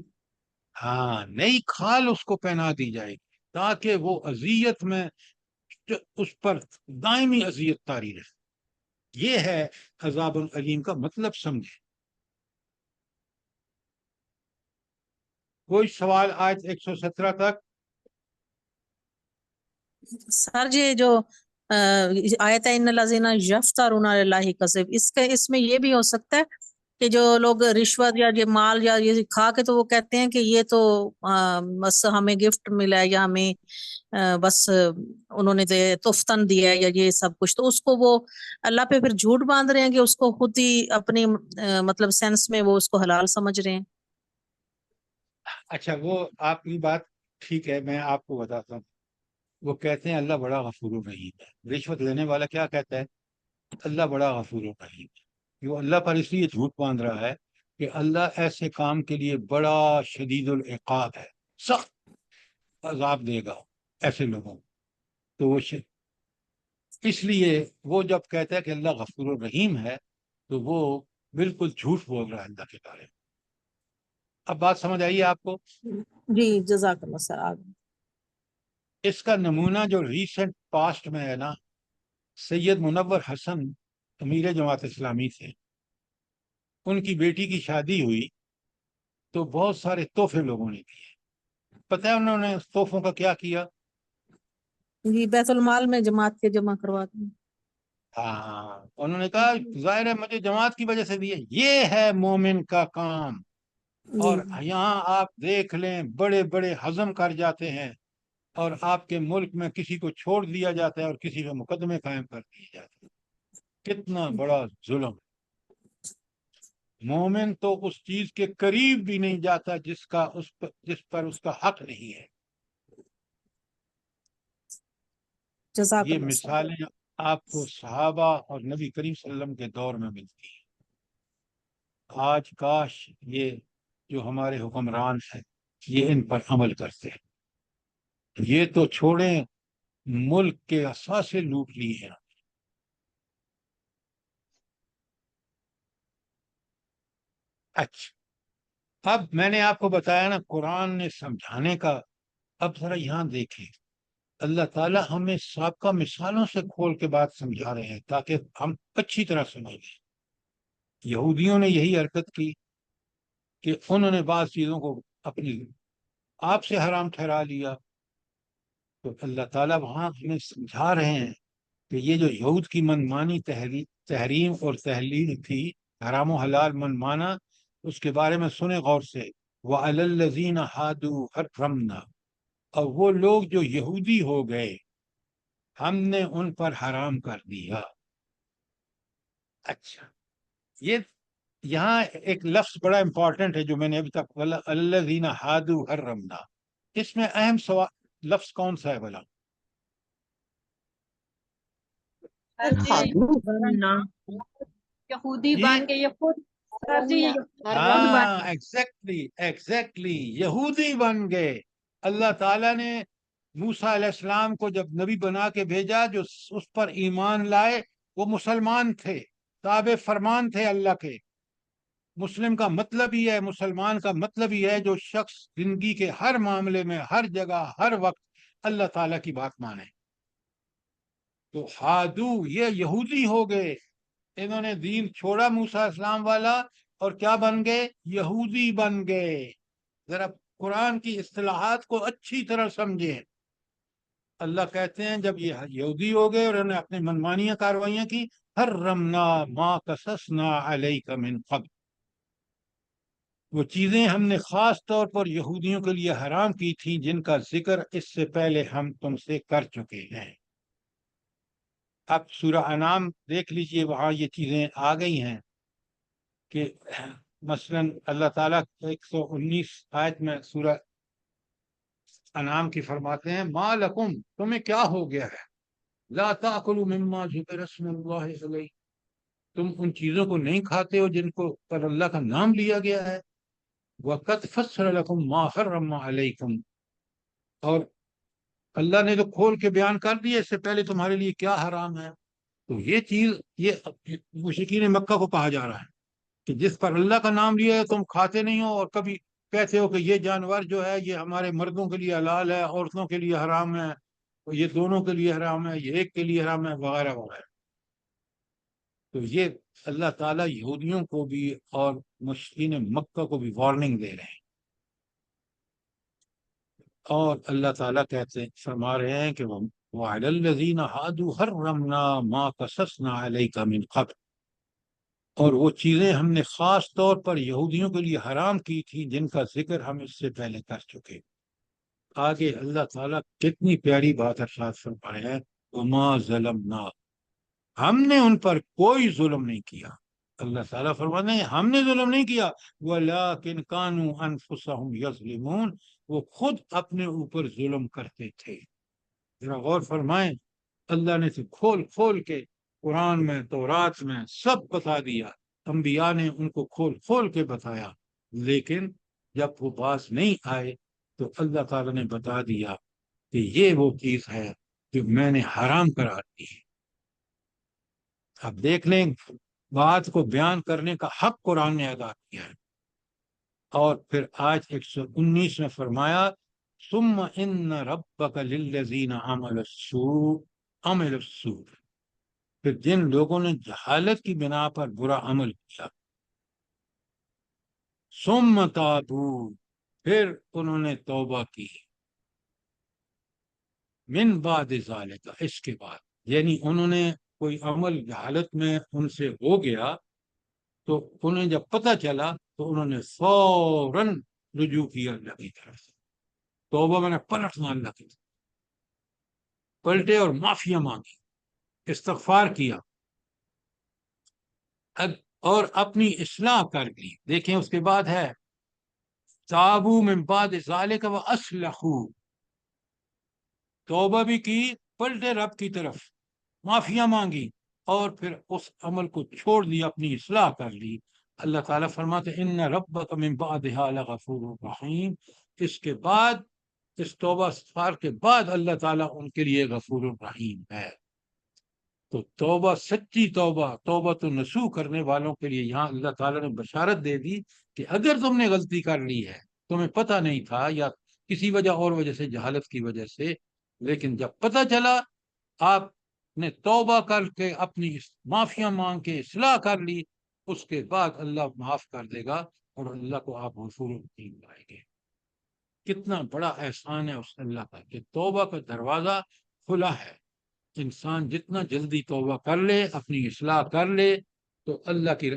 ہاں، نئی کھال اس کو پہنا دی جائے گی تاکہ وہ اذیت میں اس پر دائمی اذیت طاری رہے۔ یہ ہے عذاب العلیم کا مطلب، سمجھے۔ کوئی سوال آیت 117 تک؟ سر جی جو آیت ان الذین یفترون علی اللہ کذب، اس میں یہ بھی ہو سکتا ہے کہ جو لوگ رشوت یا یہ مال یا یہ کھا کے تو وہ کہتے ہیں کہ یہ تو بس ہمیں گفٹ ملا ہے یا ہمیں بس انہوں نے تفتن دیا ہے یا یہ سب کچھ، تو اس کو وہ اللہ پہ پھر جھوٹ باندھ رہے ہیں کہ اس کو خود ہی اپنی مطلب سینس میں وہ اس کو حلال سمجھ رہے ہیں۔ اچھا، وہ آپ کی بات ٹھیک ہے، میں آپ کو بتاتا ہوں۔ وہ کہتے ہیں اللہ بڑا غفور الرحیم ہے۔ رشوت لینے والا کیا کہتا ہے؟ اللہ بڑا غفور الرحیم ہے۔ وہ اللہ پر اس لیے جھوٹ باندھ رہا ہے کہ اللہ ایسے کام کے لیے بڑا شدید العقاب ہے، سخت عذاب دے گا ایسے لوگوں کو۔ تو وہ اس لیے وہ جب کہتا ہے کہ اللہ غفور الرحیم ہے تو وہ بالکل جھوٹ بول رہا ہے اللہ کے بارے میں۔ اب بات سمجھ آئیے آپ کو؟ جی جزاک اللہ سر۔ آگے اس کا نمونہ جو ریسنٹ پاسٹ میں ہے نا، سید منور حسن امیر جماعت اسلامی تھے، ان کی بیٹی کی شادی ہوئی تو بہت سارے تحفے لوگوں نے دیے۔ پتہ ہے انہوں نے اس تحفوں کا کیا کیا؟ جی بیت المال میں جماعت کے جمع کروا دیں۔ ہاں، انہوں نے کہا ظاہر ہے مجھے جماعت کی وجہ سے دیے۔ یہ ہے مومن کا کام۔ اور جی یہاں آپ دیکھ لیں بڑے بڑے ہضم کر جاتے ہیں، اور آپ کے ملک میں کسی کو چھوڑ دیا جاتا ہے اور کسی پہ مقدمے قائم کر دیے جاتے ہیں۔ کتنا بڑا ظلم! مومن تو اس چیز کے قریب بھی نہیں جاتا جس پر اس کا حق نہیں ہے۔ جزاک یہ اللہ سر۔ مثالیں آپ کو صحابہ اور نبی کریم صلی اللہ علیہ وسلم کے دور میں ملتی ہیں۔ آج کاش یہ جو ہمارے حکمران ہیں یہ ان پر عمل کرتے ہیں۔ یہ تو چھوڑیں، ملک کے اثاثے لوٹ لیے ہیں۔ اچھا، اب میں نے آپ کو بتایا نا قرآن نے سمجھانے کا۔ اب ذرا یہاں دیکھیں، اللہ تعالیٰ ہمیں سابقہ مثالوں سے کھول کے بات سمجھا رہے ہیں تاکہ ہم اچھی طرح سمجھ لیں۔ یہودیوں نے یہی حرکت کی کہ انہوں نے بعض چیزوں کو اپنی آپ سے حرام ٹھہرا لیا، تو اللہ تعالیٰ وہاں ہمیں سمجھا رہے ہیں کہ یہ جو یہود کی منمانی تحریم اور تحلیل تھی، حرام و حلال من مانا، اس کے بارے میں سنیں غور سے۔ وَعَلَى الَّذِينَ هَادُوا حَرَّمْنَا، اور وہ لوگ جو یہودی ہو گئے ہم نے ان پر حرام کر دیا۔ اچھا، یہ یہاں ایک لفظ بڑا امپورٹنٹ ہے جو میں نے ابھی تک الذین ہادوا حرمنا، اس میں اہم لفظ کون سا ہے بلا؟ سر جی یہودی جی بن کے یہ خود سر جی ہاں، ایگزیکٹلی یہودی بن گئے۔ اللہ تعالیٰ نے موسیٰ علیہ السلام کو جب نبی بنا کے بھیجا، جو اس پر ایمان لائے وہ مسلمان تھے، تابع فرمان تھے اللہ کے۔ مسلم کا مطلب ہی ہے، مسلمان کا مطلب ہی ہے جو شخص زندگی کے ہر معاملے میں، ہر جگہ، ہر وقت اللہ تعالیٰ کی بات مانے۔ تو ہادو یہ یہودی ہو گئے، انہوں نے دین چھوڑا موسیٰ علیہ السلام والا اور کیا بن گئے؟ یہودی بن گئے۔ ذرا قرآن کی اصطلاحات کو اچھی طرح سمجھیں۔ اللہ کہتے ہیں جب یہ یہودی ہو گئے اور انہوں نے اپنی منمانیاں کاروائیاں کی، حرمنا ما قصصنا علیک من قبل، وہ چیزیں ہم نے خاص طور پر یہودیوں کے لیے حرام کی تھیں جن کا ذکر اس سے پہلے ہم تم سے کر چکے ہیں۔ اب سورہ انعام دیکھ لیجئے، وہاں یہ چیزیں آ گئی ہیں کہ مثلاً اللہ تعالیٰ 119 آیت میں سورہ انعام کی فرماتے ہیں ما لکم، تمہیں کیا ہو گیا ہے، لا تاکلوا مما ذکر اسم اللہ علیہ، تم ان چیزوں کو نہیں کھاتے ہو جن کو پر اللہ کا نام لیا گیا ہے، وقد فصل لکم ما حرم علیکم، اور اللہ نے تو کھول کے بیان کر دیا اس سے پہلے تمہارے لیے کیا حرام ہے۔ تو یہ چیز یہ مشرکین مکہ کو کہا جا رہا ہے کہ جس پر اللہ کا نام لیا ہے تم کھاتے نہیں ہو، اور کبھی کہتے ہو کہ یہ جانور جو ہے یہ ہمارے مردوں کے لیے حلال ہے، عورتوں کے لیے حرام ہے، یہ دونوں کے لیے حرام ہے، یہ ایک کے لیے حرام ہے، وغیرہ وغیرہ۔ تو یہ اللہ تعالیٰ یہودیوں کو بھی اور مشرکین مکہ کو بھی وارننگ دے رہے ہیں، اور اللہ تعالیٰ فرما رہے ہیں کہ وَعَلَى الَّذِينَ هَادُوا حَرَّمْنَا مَا قَصَصْنَا عَلَيْكَ مِنْ قَبْلُ، اور وہ چیزیں ہم نے خاص طور پر یہودیوں کے لیے حرام کی تھی جن کا ذکر ہم اس سے پہلے کر چکے۔ آگے اللہ تعالیٰ کتنی پیاری بات ارشاد فرما رہے ہیں، وَمَا ظَلَمْنَا، ہم نے ان پر کوئی ظلم نہیں کیا۔ اللہ تعالیٰ فرماتے ہیں ہم نے ظلم نہیں کیا، وَلَٰكِنْ كَانُوا أَنفُسَهُمْ يَظْلِمُونَ، وہ خود اپنے اوپر ظلم کرتے تھے۔ ذرا غور فرمائیں، اللہ نے تو کھول کھول کے قرآن میں، تورات میں سب بتا دیا، انبیاء نے ان کو کھول کھول کے بتایا، لیکن جب وہ باز نہیں آئے تو اللہ تعالیٰ نے بتا دیا کہ یہ وہ چیز ہے جو میں نے حرام قرار دی ہے۔ اب دیکھ لیں، بات کو بیان کرنے کا حق قرآن نے ادا کیا ہے، اور پھر آج 119 میں فرمایا ثم ان ربک للذین عملوا السوء، پھر جن لوگوں نے جہالت کی بنا پر برا عمل کیا، ثم تابوا، پھر انہوں نے توبہ کی، من بعد ذالک، اس کے بعد، یعنی انہوں نے کوئی عمل جہالت میں ان سے ہو گیا تو انہیں جب پتہ چلا تو انہوں نے فوراً رجوع کیا اللہ کی طرف، توبہ میں نے پلٹنا اللہ کی طرف، پلٹے اور معافیاں مانگی، استغفار کیا، اور اپنی اصلاح کر لی۔ دیکھیں اس کے بعد ہے تابوا من بعد ذالک واصلحوا، توبہ بھی کی، پلٹے رب کی طرف، معافیاں مانگی، اور پھر اس عمل کو چھوڑ دیا، اپنی اصلاح کر لی۔ اللہ تعالیٰ فرماتے ان ربک من بعدها لغفور رحیم، اس کے بعد، اس توبہ استغفار کے بعد اللہ تعالیٰ ان کے لیے غفور الرحیم ہے۔ تو توبہ، سچی توبہ، توبہ تو نسوح کرنے والوں کے لیے یہاں اللہ تعالیٰ نے بشارت دے دی کہ اگر تم نے غلطی کر لی ہے، تمہیں پتہ نہیں تھا یا کسی وجہ اور وجہ سے، جہالت کی وجہ سے، لیکن جب پتہ چلا، آپ نے توبہ کر کے اپنی معافیاں مانگ کے اصلاح کر لی، اس کے بعد اللہ معاف کر دے گا، اور اللہ کو آپ غفور الرحیم پائیں گے۔ کتنا بڑا احسان ہے اس اللہ کا کہ توبہ کا دروازہ کھلا ہے، انسان جتنا جلدی توبہ کر لے، اپنی اصلاح کر لے، تو اللہ کی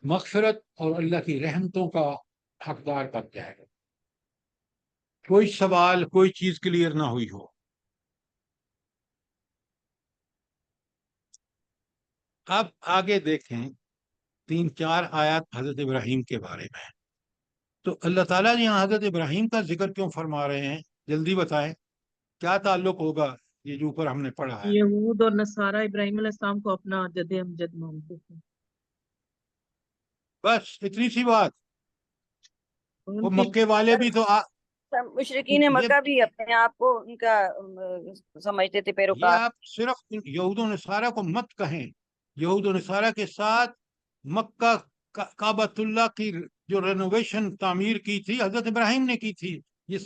مغفرت اور اللہ کی رحمتوں کا حقدار بن جائے گا۔ کوئی سوال، کوئی چیز کلیئر نہ ہوئی ہو؟ اب آگے دیکھیں 3-4 آیات حضرت ابراہیم کے بارے میں۔ تو اللہ تعالیٰ یہاں حضرت ابراہیم کا ذکر کیوں فرما رہے ہیں، جلدی بتائیں، کیا تعلق ہوگا یہ جو اوپر ہم نے پڑھا ہے؟ یہود اور نصارہ ابراہیم علیہ السلام کو اپنا جد امجد مانتے تھے، بس اتنی سی بات۔ ان وہ کی مکے والے بھی تو مشرکین مکہ بھی اپنے آپ کو ان کا سمجھتے تھے یہ پیروکار۔ آپ صرف یہود و نصارہ کو مت کہیں، یہود و نصارہ کے ساتھ مکہ کعبۃ اللہ کی جو رینوویشن تعمیر کی تھی حضرت ابراہیم نے کی تھی، یہ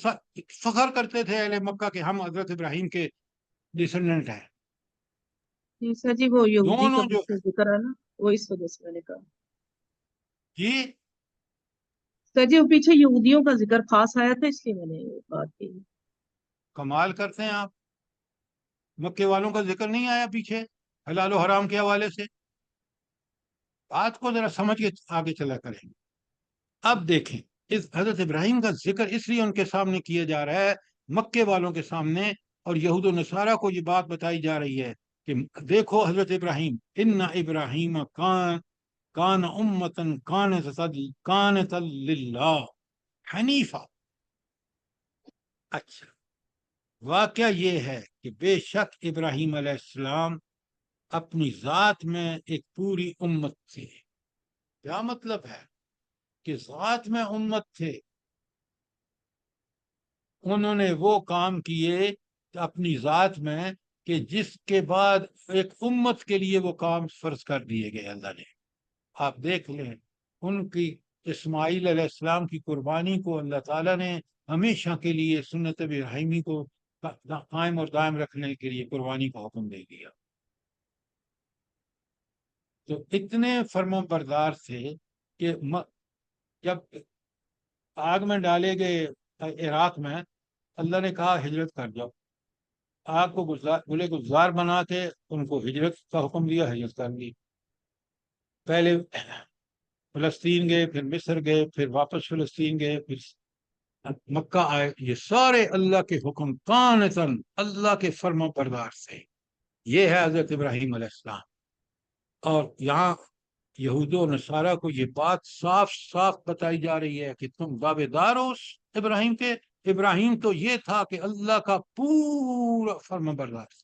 فخر کرتے تھے اہل مکہ کہ ہم حضرت ابراہیم کے ڈسینڈنٹ ہیں۔ سر جی وہ یہودی کا دونوں جو ذکر ہے نا، وہ اس وجہ سے میں نے کہا جی سر جی، وہ پیچھے یہودیوں کا ذکر خاص آیا تھا، اس لیے میں نے یہ بات کی۔ کمال کرتے ہیں آپ، مکے والوں کا ذکر نہیں آیا پیچھے حلال و حرام کے حوالے سے؟ بات کو ذرا سمجھ کے آگے چلا کریں۔ اب دیکھیں، اس حضرت ابراہیم کا ذکر اس لیے ان کے سامنے کیا جا رہا ہے، مکے والوں کے سامنے، اور یہود و نصارہ کو یہ بات بتائی جا رہی ہے کہ دیکھو حضرت ابراہیم، ان ابراہیم کان کان امتن کانتا للہ حنیفہ. اچھا، واقعہ یہ ہے کہ بے شک ابراہیم علیہ السلام اپنی ذات میں ایک پوری امت تھے. کیا مطلب ہے کہ ذات میں امت تھے؟ انہوں نے وہ کام کیے اپنی ذات میں کہ جس کے بعد ایک امت کے لیے وہ کام فرض کر دیے گئے اللہ نے. آپ دیکھ لیں ان کی اسماعیل علیہ السلام کی قربانی کو اللہ تعالیٰ نے ہمیشہ کے لیے سنت ابراہیمی کو قائم اور دائم رکھنے کے لیے قربانی کا حکم دے دیا. تو اتنے فرما بردار تھے کہ جب آگ میں ڈالے گئے عراق میں، اللہ نے کہا ہجرت کر جاؤ. آگ کو گلے گلزار بنا کے ان کو ہجرت کا حکم دیا، ہجرت کر دی. پہلے فلسطین گئے، پھر مصر گئے، پھر واپس فلسطین گئے، پھر مکہ آئے. یہ سارے اللہ کے حکم قانتاً اللہ کے فرما بردار سے. یہ ہے حضرت ابراہیم علیہ السلام. اور یہاں یہود و نصارہ کو یہ بات صاف صاف بتائی جا رہی ہے کہ تم دعوے دار ہو ابراہیم کے. ابراہیم تو یہ تھا کہ اللہ کا پورا فرما بردار تھا.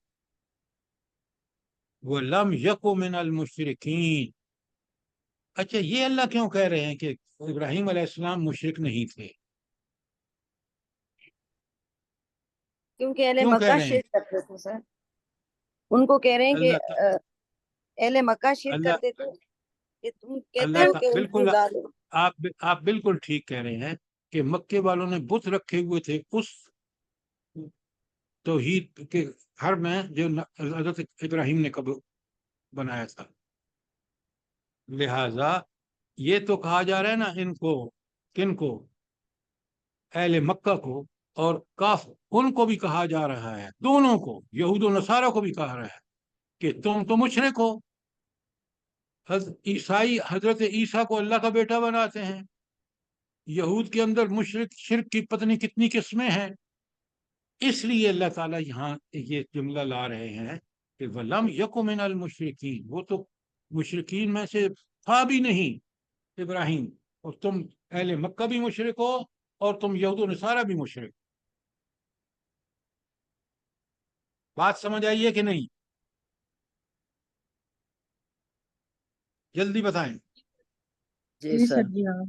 وَلَمْ يَكُ مِنَ الْمُشْرِكِينَ. اچھا، یہ اللہ کیوں کہہ رہے ہیں کہ ابراہیم علیہ السلام مشرک نہیں تھے؟ کیونکہ اہل کیوں کہہ مکہ رہے ہیں؟ شرک کرتے تھے سر. ان کو کہہ رہے ہیں کہ اللہ اہل مکہ شرک اللہ کرتے تھے کہ تم کہتے اللہ ہو کہ ان کی بالکل اولاد ہو. آپ بالکل ٹھیک کہہ رہے ہیں کہ مکے والوں نے بت رکھے ہوئے تھے اس توحید کے گھر میں جو حضرت ابراہیم نے کب بنایا تھا. لہذا یہ تو کہا جا رہا ہے نا ان کو، کن کو؟ اہل مکہ کو، اور ان کو بھی کہا جا رہا ہے، دونوں کو، یہود و نصارہ کو بھی کہا رہا ہے کہ تم تو مشرک ہو. عیسائی حضرت عیسیٰ کو اللہ کا بیٹا بناتے ہیں. یہود کے اندر شرک کی پتہ نہیں کتنی قسمیں ہیں. اس لیے اللہ تعالیٰ یہاں یہ جملہ لا رہے ہیں کہ وَلَمْ يَكُ مِنَ الْمُشْرِكِينَ. وہ تو مشرکین میں سے تھا بھی نہیں ابراہیم. اور تم اہل مکہ بھی مشرک ہو اور تم یہود و نصارہ بھی مشرک. بات سمجھ آئی ہے کہ نہیں؟ جلدی بتائیں. جی جی سر. سر جی ہاں.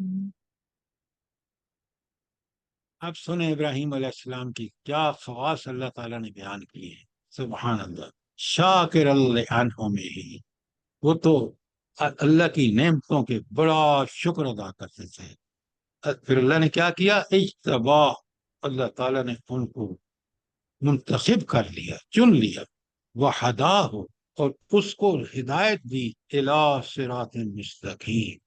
اب سنیں ابراہیم علیہ السلام کی کیا خواص اللہ تعالیٰ نے بیان کیے ہیں. سبحان اللہ. شاکر لانعمہ، وہ تو اللہ کی نعمتوں کے بڑا شکر ادا کرتے تھے. پھر اللہ نے کیا کیا؟ اجتبا، اللہ تعالیٰ نے ان کو منتخب کر لیا، چن لیا. وہداہ، اور اس کو ہدایت دی. الی صراط مستقیم،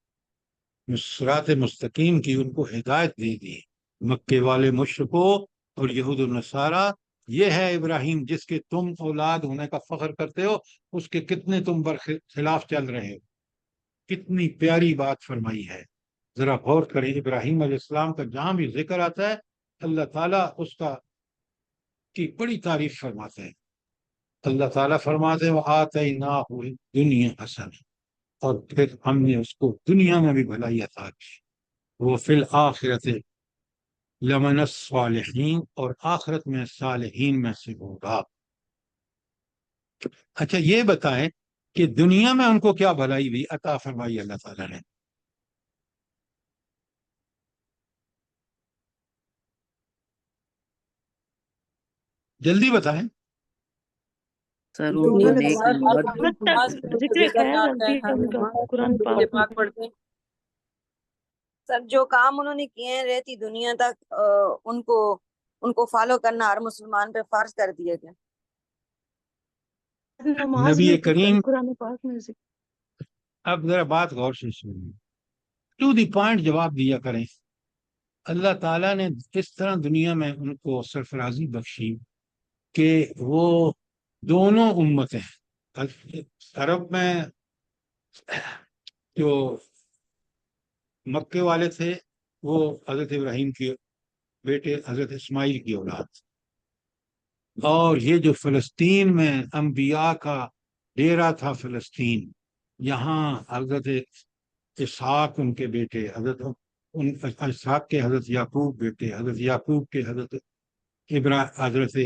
صراط مستقیم کی ان کو ہدایت دے دی. مکے والے مشرکوں اور یہود النصارہ، یہ ہے ابراہیم جس کے تم اولاد ہونے کا فخر کرتے ہو، اس کے کتنے تم خلاف چل رہے ہو. کتنی پیاری بات فرمائی ہے. ذرا غور کریں. ابراہیم علیہ السلام کا جہاں بھی ذکر آتا ہے اللہ تعالیٰ اس کی بڑی تعریف فرماتے ہیں. اللہ تعالیٰ فرماتے ہیں وَآتَيْنَاهُ الدُّنْيَا حَسَنَةً، اور پھر ہم نے اس کو دنیا میں بھی بھلائی عطا کی. وَفِي الْآخِرَةِ لَمِنَ الصَّالِحِينَ، اور آخرت میں صالحین میں سے ہوگا. اچھا یہ بتائیں کہ دنیا میں ان کو کیا بھلائی بھی عطا فرمائی اللہ تعالیٰ نے؟ جلدی بتائیں. سر جو ان کو انہوں نے نیک قرآن پاک نعمت. میں بعض ذکر ذکر ہے آتا ہے ہر ان کا نماز قرآن درود پاک میں. پاک پڑھتے ہیں. سر جو کام انہوں نے کیے ہیں رہتی دنیا تک ان کو فالو کرنا ہر مسلمان پہ فرض کر دیا گیا. نماز نبی میں کریم، قرآن پاک میں ذکر. اب ذرا بات غور سے سنیے، ٹو دی پوائنٹ جواب دیا کریں. اللہ تعالیٰ نے اس طرح دنیا میں ان کو سرفرازی بخشی کہ وہ دونوں امتیں، عرب میں جو مکے والے تھے وہ حضرت ابراہیم کے بیٹے حضرت اسماعیل کی اولاد، اور یہ جو فلسطین میں انبیاء کا ڈیرا تھا فلسطین، یہاں حضرت اسحاق ان کے بیٹے، اسحاق کے حضرت یعقوب بیٹے، حضرت یعقوب کے حضرت حضرت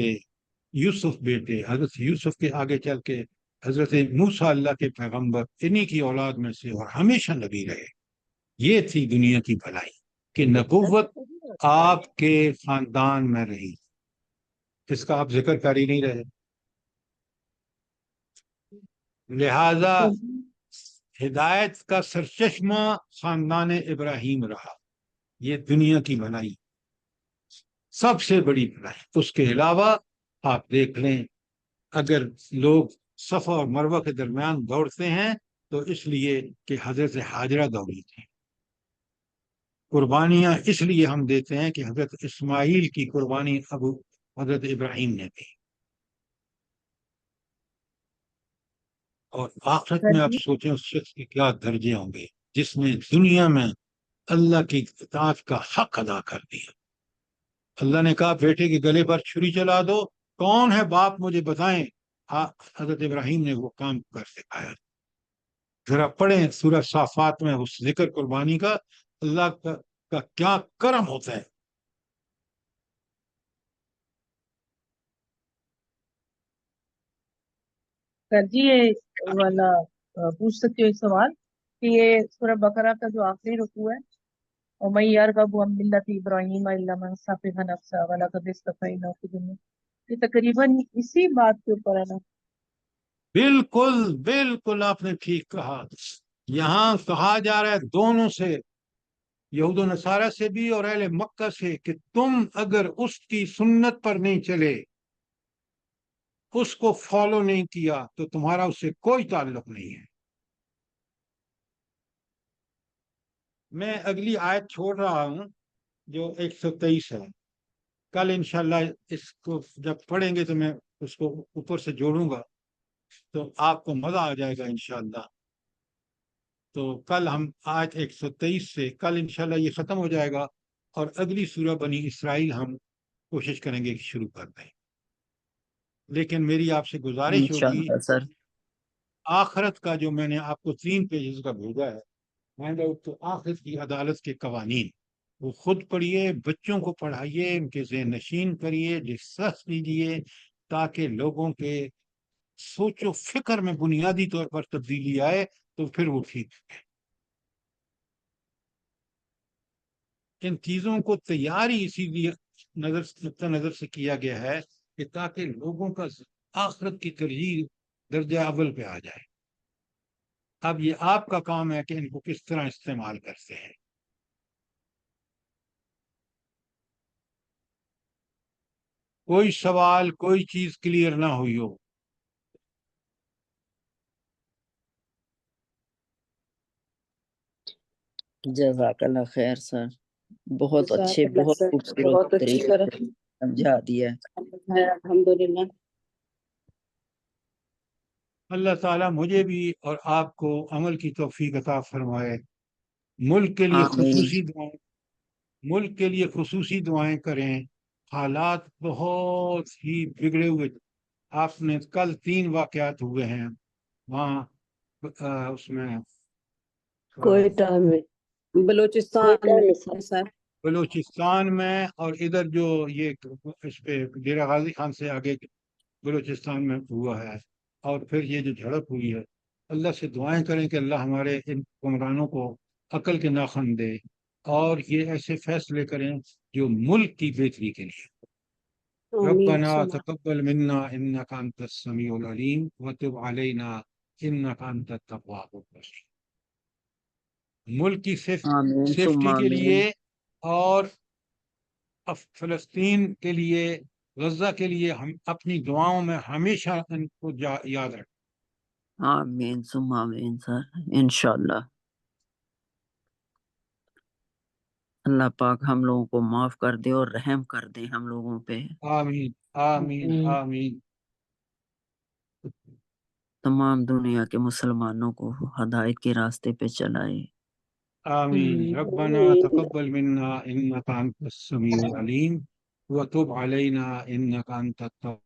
یوسف بیٹے، حضرت یوسف کے آگے چل کے حضرت موسیٰ اللہ کے پیغمبر، انہی کی اولاد میں سے اور ہمیشہ نبی رہے۔ یہ تھی دنیا کی بھلائی کہ نبوت آپ کے خاندان میں رہی، اس کا آپ ذکر کر ہی نہیں رہے۔ لہذا ہدایت کا سرچشمہ خاندان ابراہیم رہا، یہ دنیا کی بھلائی سب سے بڑی بھلائی۔ اس کے علاوہ آپ دیکھ لیں، اگر لوگ صفا اور مروہ کے درمیان دوڑتے ہیں تو اس لیے کہ حضرت ہاجرہ دوڑی تھی۔ قربانیاں اس لیے ہم دیتے ہیں کہ حضرت اسماعیل کی قربانی حضرت ابراہیم نے دی۔ اور آخرت میں آپ سوچیں اس شخص کے کیا درجے ہوں گے جس نے دنیا میں اللہ کی اطاعت کا حق ادا کر دیا۔ اللہ نے کہا بیٹے کے گلے پر چھری چلا دو، کون ہے باپ مجھے بتائیں؟ حضرت ابراہیم نے وہ کام کر دکھایا۔ ذرا پڑھیں سورہ صافات میں اس ذکر قربانی کا، اللہ کا کیا کرم ہوتا ہے۔ سر جی یہ والا پوچھ سکتے ہو ایک سوال کہ یہ سورہ بقرہ کا جو آخری رکوع ہے، وَمَن يَرْغَبُ عَن مِّلَّةِ إِبْرَاهِيمَ إِلَّا مَن سَفِهَ نَفْسَهُ وَلَقَدِ اصْطَفَيْنَاهُ فِي الدُّنْيَا، یہ تقریباً اسی بات کے اوپر ہے نا؟ بالکل بالکل آپ نے ٹھیک کہا۔ یہاں کہا جا رہا ہے دونوں سے، یہود و نصارہ سے بھی اور اہل مکہ سے، کہ تم اگر اس کی سنت پر نہیں چلے، اس کو فالو نہیں کیا، تو تمہارا اس سے کوئی تعلق نہیں ہے۔ میں اگلی آیت چھوڑ رہا ہوں جو 123 ہے، کل انشاءاللہ اس کو جب پڑھیں گے تو میں اس کو اوپر سے جوڑوں گا تو آپ کو مزہ آ جائے گا انشاءاللہ۔ تو کل ہم آیت 123 سے کل انشاءاللہ یہ ختم ہو جائے گا، اور اگلی سورہ بنی اسرائیل ہم کوشش کریں گے کہ شروع کر دیں۔ لیکن میری آپ سے گزارش ہوگی، انشاءاللہ سر۔ آخرت کا جو میں نے آپ کو 3 پیجز کا بھیجا ہے، تو آخرت کی عدالت کے قوانین، وہ خود پڑھیے، بچوں کو پڑھائیے، ان کے ذہن نشین کریے، ڈسکس کیجیے، تاکہ لوگوں کے سوچ و فکر میں بنیادی طور پر تبدیلی آئے، تو پھر وہ ٹھیک ہے۔ ان چیزوں کو تیاری اسی لیے نظر سے کیا گیا ہے کہ تاکہ لوگوں کا آخرت کی ترجیح درجہ اول پہ آ جائے۔ اب یہ آپ کا کام ہے کہ ان کو کس طرح استعمال کرتے ہیں۔ کوئی سوال، کوئی چیز کلیئر نہ ہوئی ہو؟ جزاک اللہ خیر سر، بہت جزاک اچھے، اللہ بہت سر، خوبصورت بہت اچھی طریقے طرح سے سمجھا دیا ہے۔ الحمدللہ۔ اللہ تعالیٰ مجھے بھی اور آپ کو عمل کی توفیق عطا فرمائے۔ ملک کے لیے آمین۔ ملک کے لیے خصوصی دعائیں کریں۔ حالات بہت ہی بگڑے ہوئے، آپ نے کل 3 واقعات ہوئے ہیں وہاں اس میں کوئٹہ میں، بلوچستان میں سر، بلوچستان میں، اور ادھر جو یہ اس پہ ڈیرہ غازی خان سے آگے بلوچستان میں ہوا ہے، اور پھر یہ جو جھڑپ ہوئی ہے۔ اللہ سے دعائیں کریں کہ اللہ ہمارے ان حکمرانوں کو عقل کے ناخن دے، اور یہ ایسے فیصلے کریں جو ملک کی بہتری کے لیے۔ آمین ربنا ثم تقبل منا انك انت السميع العليم وتب علينا انك انت التواب الرحيم۔ ملک کی آمین ثم سیفٹی کے آمین۔ لیے اور فلسطین کے لیے، غزہ کے لیے، ہم اپنی دعاؤں میں ہمیشہ ان کو یاد رکھیں۔ آمین ثم آمین سر، انشاءاللہ۔ اللہ پاک ہم لوگوں کو معاف کر دے اور رحم کر دے ہم لوگوں پہ۔ آمین آمین آمین۔ تمام دنیا کے مسلمانوں کو ہدایت کے راستے پہ چلائے۔ آمین۔ ربنا تقبل منا انك انت السميع العليم وتب علينا انك انت التواب